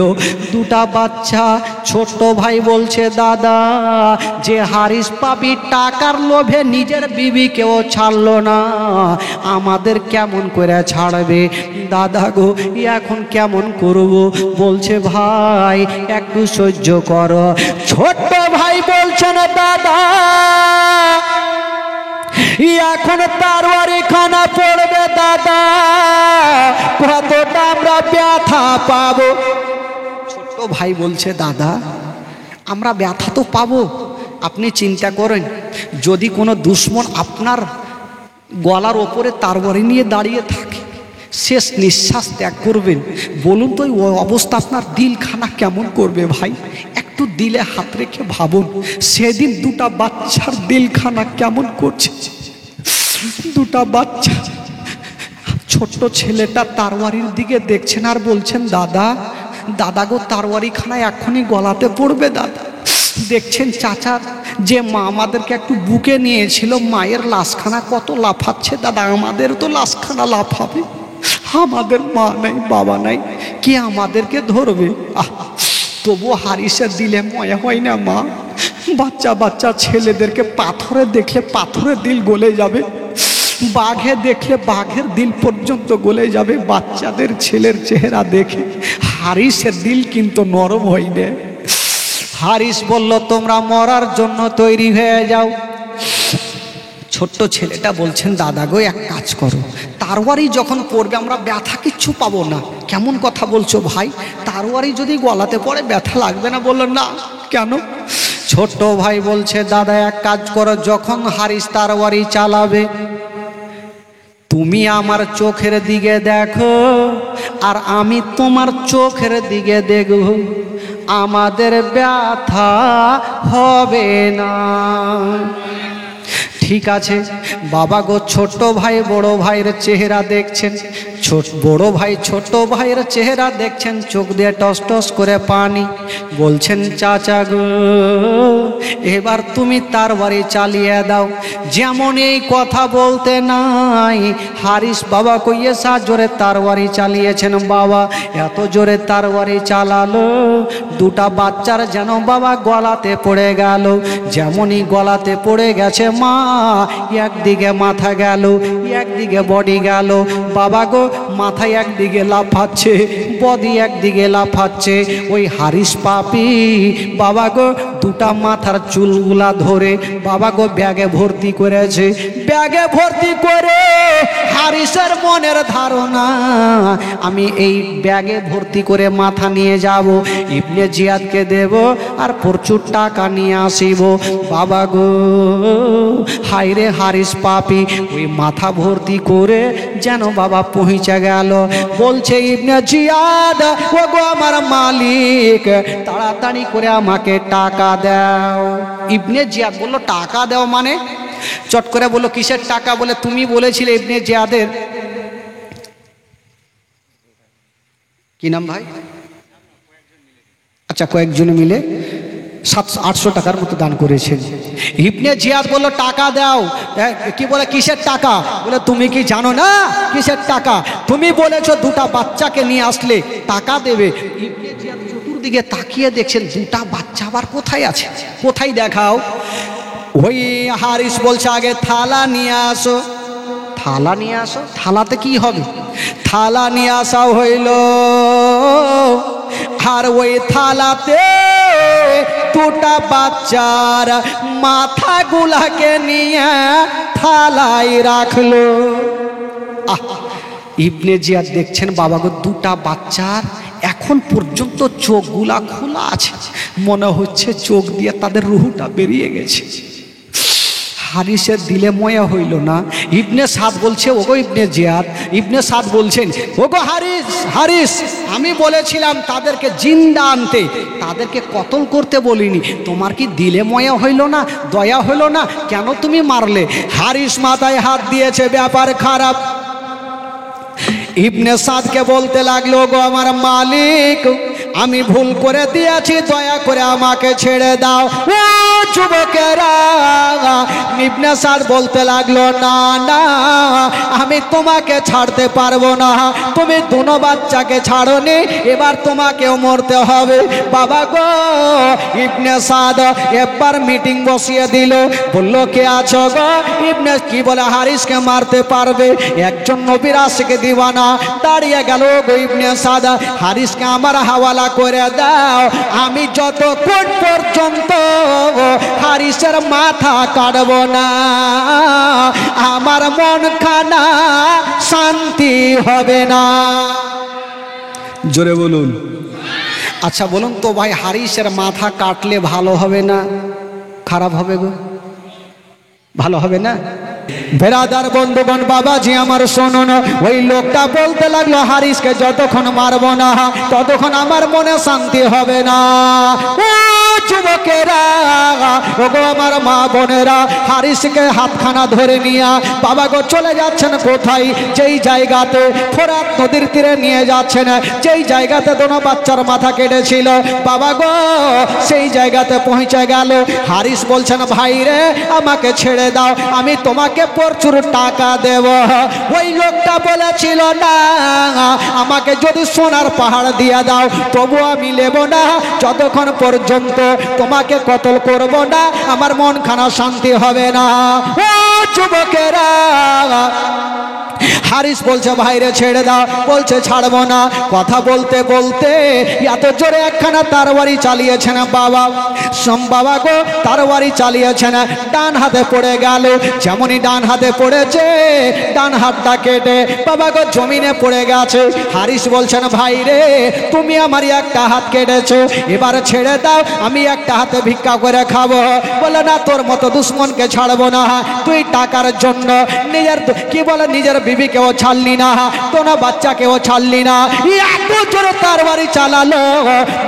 দুটা বাচ্চা, ছোট্ট ভাই বলছে দাদা যে হারিস পাপি টাকার লোভে নিজের বিবিকেও ছাড়লো না, আমাদের কেমন করে ছাড়বে দাদা গো, এখন কেমন করব? বলছে ভাই একটু সহ্য করো। ছোট্ট ভাই বলছেন দাদা এখন তারওয়ারি খানা পড়বে দাদা, কতটা আমরা ব্যথা পাবো। ছোট্ট ভাই বলছে দাদা আমরা ব্যথা তো পাবো, আপনি চিন্তা করেন যদি কোনো দুশ্মন আপনার গলার ওপরে তারওয়ারি নিয়ে দাঁড়িয়ে থাকে, শেষ নিঃশ্বাস ত্যাগ করবেন, বলুন তো ওই অবস্থা আপনার দিলখানা কেমন করবে ভাই? একটু দিলে হাত রেখে ভাবুন সেদিন দুটা বাচ্চার দিলখানা কেমন করছে। দুটা বাচ্চা, ছোট্ট ছেলেটা তারওয়ারির দিকে দেখছেন আর বলছেন দাদা গো তারওয়ারিখানা এখনই গলাতে পড়বে দাদা। দেখছেন চাচা যে মা আমাদেরকে একটু বুকে নিয়েছিল, মায়ের লাশখানা কত লাফাচ্ছে দাদা, আমাদের তো লাশখানা লাফাবে, আমাদের মা নাই বাবা নাই, কে আমাদেরকে ধরবে? তবু হারিসে দিলে ময়া হয় না মা, বাচ্চা বাচ্চা ছেলেদেরকে পাথরে দেখলে পাথরের দিল গলে যাবে, বাঘে দেখলে বাঘের দিল পর্যন্ত গলে যাবে, বাচ্চাদের ছেলের চেহারা দেখে হারিসের দিল কিন্তু নরম হয়নি। হারিস বলল তোমরা মরার জন্য তৈরি হয়ে যাও। ছোট্ট ছেলেটা বলছেন দাদা গো এক কাজ করো, তারওয়ারি যখন পড়বে আমরা ব্যথা কিচ্ছু পাবো না। কেমন কথা বলছো ভাই? তারওয়ারি যদি গলাতে পড়ে ব্যথা লাগবে না? বললো না। কেন? ছোট্ট ভাই বলছে দাদা এক কাজ করো, যখন হারিস তারওয়ারি চালাবে তুমি আমার চোখের দিকে দেখো আর আমি তোমার চোখের দিকে দেখব, আমাদের ব্যথা হবে না। ঠিক আছে বাবা গো। ছোট্ট ভাই বড় ভাইয়ের চেহারা দেখছেন, বড় ভাই ছোট ভাইয়ের চেহারা দেখছেন, চোখ দিয়ে টস টস করে পানি। বলছেন চাচা গো এবার তুমি তরবারি চালিয়ে দাও। যেমন এই কথা বলতে নাই, হারিস বাবা কইয়েসা জোরে তরবারি চালিয়েছেন বাবা, এত জোরে তরবারি চালালো দুটা বাচ্চার যেন বাবা গলাতে পড়ে গেল। যেমনই গলাতে পড়ে গেছে মা, একদিকে মাথা গেল, একদিকে বডি গেল। বাবা গো মাথায় একদিকে লাফাচ্ছে, বডি একদিকে লাফাচ্ছে। ওই হারিস পাপি বাবা গো দুটা মাথার চুলগুলা ধরে বাবা গো ব্যাগে ভর্তি করেছে। ব্যাগে ভর্তি করে হারিসের মনের ধারণা, আমি এই ব্যাগে ভর্তি করে মাথা নিয়ে যাব, ইবনে জিয়াদকে দেব আর প্রচুর টাকা নিয়ে আসিব। বাবা গো হায়রে হারিস পাপি ওই মাথা ভর্তি করে যেন বাবা পৌঁছে গেল। বলছে ইবনে জিয়াদ, ও গো আমার মালিক, তাড়াতাড়ি করে আমাকে টাকা দাও। ইবনে জিয়াদ বলল টাকা দাও মানে? চট করে বললো কিসের টাকা? বলে তুমি বলেছিলে ইবনে জিয়াদের কি নাম ভাই? আচ্ছা কয়েকজন মিলে 700-800 টাকার মতো দান করেছেন। ইবনে জিয়াদ বলল টাকা দাও। কি বলে কিসের টাকা? বলে তুমি কি জানো না কিসের টাকা? তুমি বলেছো দুটা বাচ্চাকে নিয়ে আসলে টাকা দেবে। ইবনে জিয়াদ চতুর্দিকে তাকিয়ে দেখছেন দুটা বাচ্চা আবার কোথায় আছে, কোথায় দেখাও। ওই হারিস বলছে আগে থালা নিয়ে আসো। থালা নিয়ে আসো? থালাতে কি হবে? থালা নিয়ে আসা হইল, আর ওই থালাতে দুটা বাচ্চার মাথাগুলাকে নিয়ে থালাই রাখলো। ইবনে জিয়াদ দেখছেন বাবা গো দুটা বাচ্চার এখন পর্যন্ত চোখগুলা খোলা আছে, মনে হচ্ছে চোখ দিয়ে তাদের রুহটা বেরিয়ে গেছে। হারিসের দিলে ময়া হইল না। ইবনে সাদ বলছে ওগো ইবনে জিয়াদ, ইবনে সাদ বলছেন ওগো হারিস, হারিস আমি বলেছিলাম তাদেরকে জিন্দা আনতে, তাদেরকে কতল করতে বলিনি। তোমার কি দিলে ময়া হইল না, দয়া হইল না? কেন তুমি মারলে? হারিস মাথায় হাত দিয়েছে, ব্যাপার খারাপ। ইবনে সাদকে বলতে লাগলো গো আমার মালিক, আমি ভুল করে দিয়েছি, দয়া করে আমাকে ছেড়ে দাও। ও যুবকেরা, ইবনে সাদ বলতে লাগলো না না, আমি তোমাকে ছাড়তে পারবো না, তুমি দুনো বাচ্চাকে ছাড়োনি, এবার তোমাকেও মরতে হবে। বাবা গো ইবনে সাদ একবার মিটিং বসিয়ে দিল, বললো কে আছো গো? ইবনে কি বলে হারিসকে মারতে পারবে? একজন নবীর আশিকে দিওয়ানা দাঁড়িয়ে গেল গো ইবনে সাদ, হারিসকে আমার হাওয়ালা করে দাও, আমি যতক্ষণ পর্যন্ত হারিসের মাথা কাটব না আমার মন খানা শান্তি হবে না। জোরে বলুন। আচ্ছা বলুন তো ভাই, হারিসের মাথা কাটলে ভালো হবে না খারাপ হবে গো? ভালো হবে না? বেরাদার বন্ধুগণ বাবাজি আমার শুনুন, ওই লোকটা বলতে লাগলো হারিসকে যতক্ষণ মারবো না ততক্ষণ আমার মনে শান্তি হবে না। ও যুবকেরা, ওগো আমার মা বোনেরা, হারিসকে হাতখানা ধরে নিয়ে বাবা গো চলে যাচ্ছেন কোথায়? যেই জায়গাতে ফোরাত নদীর তীরে নিয়ে যাচ্ছেন, যেই জায়গাতে দোনো বাচ্চার মাথা কেটেছিল বাবা গো, সেই জায়গাতে পৌঁছে গেল। হারিস বলছেন ভাই রে আমাকে ছেড়ে দাও, আমি তোমাকে প্রচুর টাকা দেব। ওই লোকটা বলেছিল না, আমাকে যদি সোনার পাহাড় দিয়ে দাও তবু আমি নেব না, যতক্ষণ পর্যন্ত তোমাকে কতল করব না আমার মন খানা শান্তি হবে না। ও যুবকেরা, হারিস বলছে ভাইরে ছেড়ে দাও, বলছে ছাড়বো না। কথা বলতে বলতে এত জোরে একখানা তরবারি চালিয়েছেন বাবা, বাবা গো তরবারি চালিয়েছেন, ডান হাতে পড়ে গেল। যেমনই ডান হাতে পড়েছে ডান হাতটা কেটে বাবা গো জমিনে পড়ে গেছে। হারিস বলছেন ভাই রে তুমি আমার একটা হাত কেটেছো, এবার ছেড়ে দাও, আমি একটা হাতে ভিক্ষা করে খাবো। বলে না তোর মতো দুশ্মনকে ছাড়বো না, তুই টাকার জন্য নিজের কি বলে নিজের বিবিকে মেয়েকেও ছাড়লি না, তোনা বাচ্চাকেও ছাড়লি না, এত জোরে তরবারি চালালো,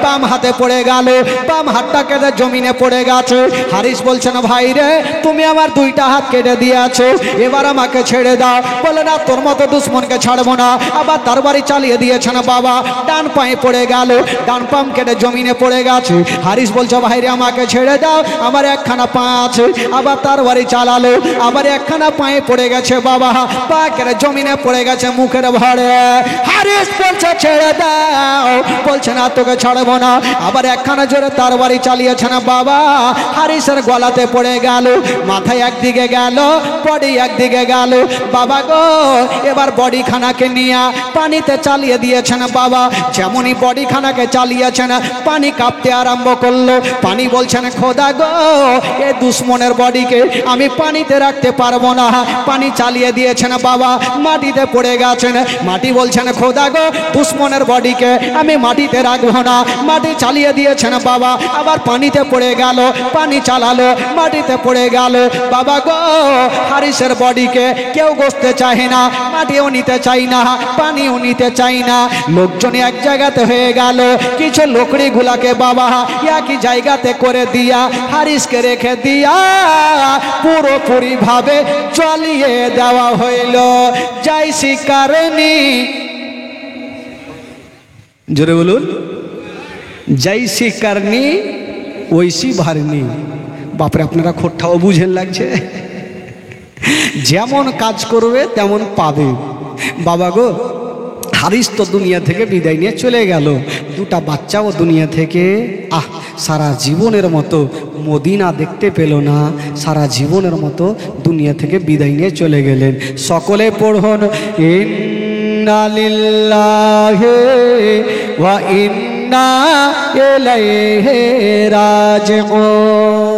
বাম হাতে পড়ে গেল, বাম হাতটা কেটে জমিনে পড়ে গেছে। হারিস বলছে না ভাই রে, তুমি আমার দুইটা হাত কেটে দিয়েছো, এবার আমাকে ছেড়ে দাও। বলে না, তোর মতো দুশ্মনকে ছাড়বো না। আবার তরবারি চালিয়ে দিয়েছে না বাবা, ডান পায়ে পড়ে গেল, ডান পাম কেটে জমিনে পড়ে গেছে। হারিস বলছে ভাই রে, আমাকে ছেড়ে দাও, আমার একখানা পা আছে। আবার তরবারি চালালো, আবার একখানা পায়ে পড়ে গেছে বাবা, পা কেটে জমিনে পড়ে গেছে মুখের ভরে। হারিস বলছে ছেড়ে দাও, বলছে না তোকে ছাড়বো না। আবার একখানা জোরে তরবারি চালিয়েছে না বাবা, হারিসের গলাতে পড়ে গেল, মাথায় একদিকে গেল, বডি একদিকে গেল। বাবা গো, এবার বডি খানাকে নিয়ে পানিতে চালিয়ে দিয়েছেন বাবা। যেমনই বডি খানাকে চালিয়েছেন, পানি কাঁপতে আরম্ভ করলো। পানি বলছেন খোদা গো, এ দুশ্মনের বডিকে আমি পানিতে রাখতে পারবো না। পানি চালিয়ে দিয়েছেন বাবা, মাটিতে পড়ে গেছেন। মাটি বলছেন খোদা গো, দুশ্মনের বডিকে আমি মাটিতে রাখবো না। মাটি চালিয়ে দিয়েছেন বাবা, আবার পানিতে পড়ে গেল, পানি চালালো, মাটিতে পড়ে গেল। বাবা গো, হারিসের বডিকে কেউ বসতে চায় না, মাটিও নিতে চাই না, পানিও নিতে চাই না। লোকজন এক জায়গাতে হয়ে গেল, কিছু লোকড়ি গুলাকে বাবা একই জায়গাতে করে দিয়া হারিসকে রেখে দিয়া পুরোপুরি ভাবে জ্বালিয়ে দেওয়া হইল। যাই শিকারনি, জোরে বলুন, যাইসি কারনি ওইসি ভারনি। বাপরে, আপনারা খোট্টাও বুঝেন লাগছে। যেমন কাজ করবে তেমন পাবে। বাবা গো, হারিস তো দুনিয়া থেকে বিদায় নিয়ে চলে গেল, দুটা বাচ্চাও দুনিয়া থেকে সারা জীবনের মতো মদিনা দেখতে পেল না, সারা জীবনের মতো দুনিয়া থেকে বিদায় নিয়ে চলে গেলেন। সকলে পড়ুন, ইন্না লিল্লাহি ওয়া ইন্না ইলাইহি রাজিউন।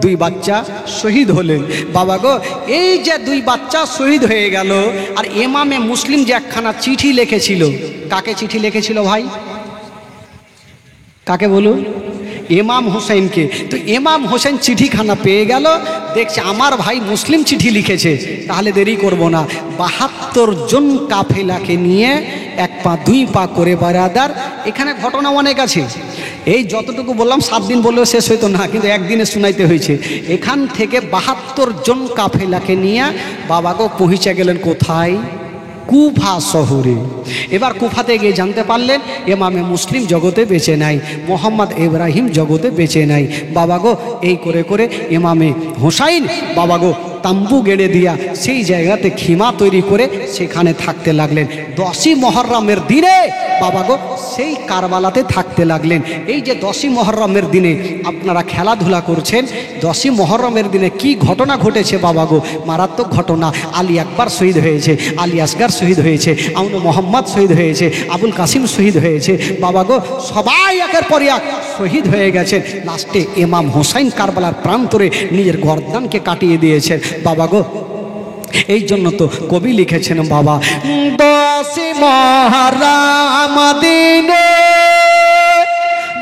দুই বাচ্চা শহীদ হলেন। বাবা গো, এই যে দুই বাচ্চা শহীদ হয়ে গেল, আর ইমামে মুসলিম যে একখানা চিঠি লিখেছিল, কাকে চিঠি লিখেছিল ভাই? কাকে বলুন? ইমাম হোসেনকে। তো ইমাম হোসেন চিঠিখানা পেয়ে গেল, দেখছে আমার ভাই মুসলিম চিঠি লিখেছে, তাহলে দেরি করব না, 72 জন কাফেলাকে নিয়ে এক পা দুই পা করে বারাদার। এখানে ঘটনা অনেক আছে, এই যতটুকু বললাম 7 দিন বললেও শেষ হইতো না, কিন্তু একদিনে শুনাইতে হয়েছে। এখান থেকে 72 জন কাফেলাকে নিয়ে বাবাগো পৌঁছে গেলেন কোথায়? কুফা শহরে। এবার কুফাতে গিয়ে জানতে পারলেন ইমামে মুসলিম জগতে বেঁচে নাই, মোহাম্মদ ইব্রাহিম জগতে বেঁচে নাই। বাবাগো, এই করে করে ইমামে হোসাইন বাবাগো তাম্বু গেড়ে দিয়া সেই জায়গাতে খিমা তৈরি করে সেখানে থাকতে লাগলেন। 10ই মহররমের দিনে বাবাগো সেই কারবালাতে থাকতে লাগলেন। এই যে 10ই মহররমের দিনে আপনারা খেলাধুলা করছেন, 10ই মহররমের দিনে কি ঘটনা ঘটেছে বাবাগো? মারাত্মক ঘটনা। আলী আকবর শহীদ হয়েছে, আলী আসগার শহীদ হয়েছে, আউন মোহাম্মদ শহীদ হয়েছে, আবুল কাসিম শহীদ হয়েছে। বাবাগো, সবাই একের পর এক শহীদ হয়ে গেছেন। লাস্টে ইমাম হোসাইন কারবালার প্রান্তরে নিজের গর্দানকে কাটিয়ে দিয়েছেন। বাবাগো, এই জন্য তো কবি লিখেছেন বাবা, 10ই মহররম দিনে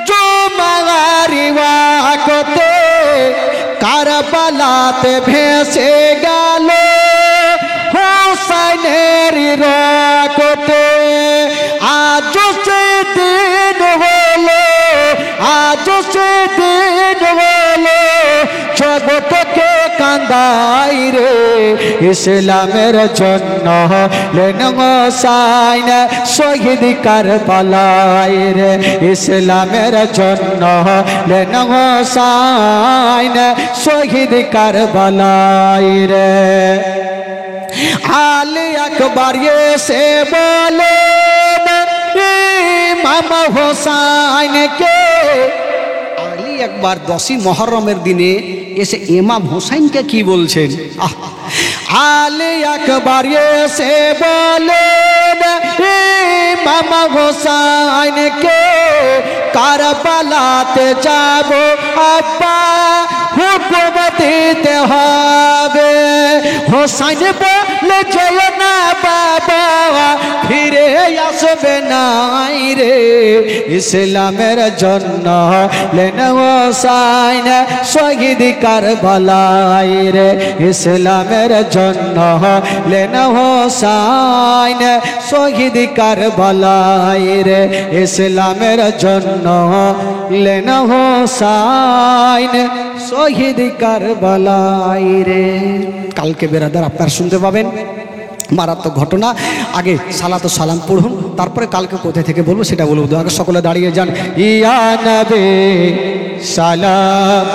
জুমার ওয়াক্তে কারবালাতে ভেসে গেল হোসেনের রক্তে। আজ সে দিন হলো, আজ সে দিন হলো জগতকে কান্দাই রে, ইসলামের জন্য হলেন হোসাইন শহীদ কারবালায় রে, ইসলামের জন্য হলেন হোসাইন শহীদ কারবালায় রে। আলী আকবর এসে বলে ইমাম হোসাইনকে, আলী একবার 10ই মহররমের দিনে এসে ইমাম হোসাইনকে কি বলছেন? আলী আকবর এসে বলে ইমাম হোসাইনকে, কারবালাতে যাব আব্বা হুকুম দিতে হবে। হোসাইন লে যেও না বাবা ফিরে আসবে নাই রে ইসলামের জন্য লেন হোসাইন শহীদ কারবালায় রে ইসলামের জন্য লেন হোসাইন শহীদ কারবালায় রে ইসলামের জন্য লেন হোসাইন শহীদ কারবালায় রে। কালকে বেরাদার আপনারা শুনতে পাবেন মারাত্মক ঘটনা। আগে সালাতো সালাম পড়ুন, তারপরে কালকে কোথায় থেকে বলবো সেটা বলবো। আগে সকলে দাঁড়িয়ে যান। ইয়া নবী সালাম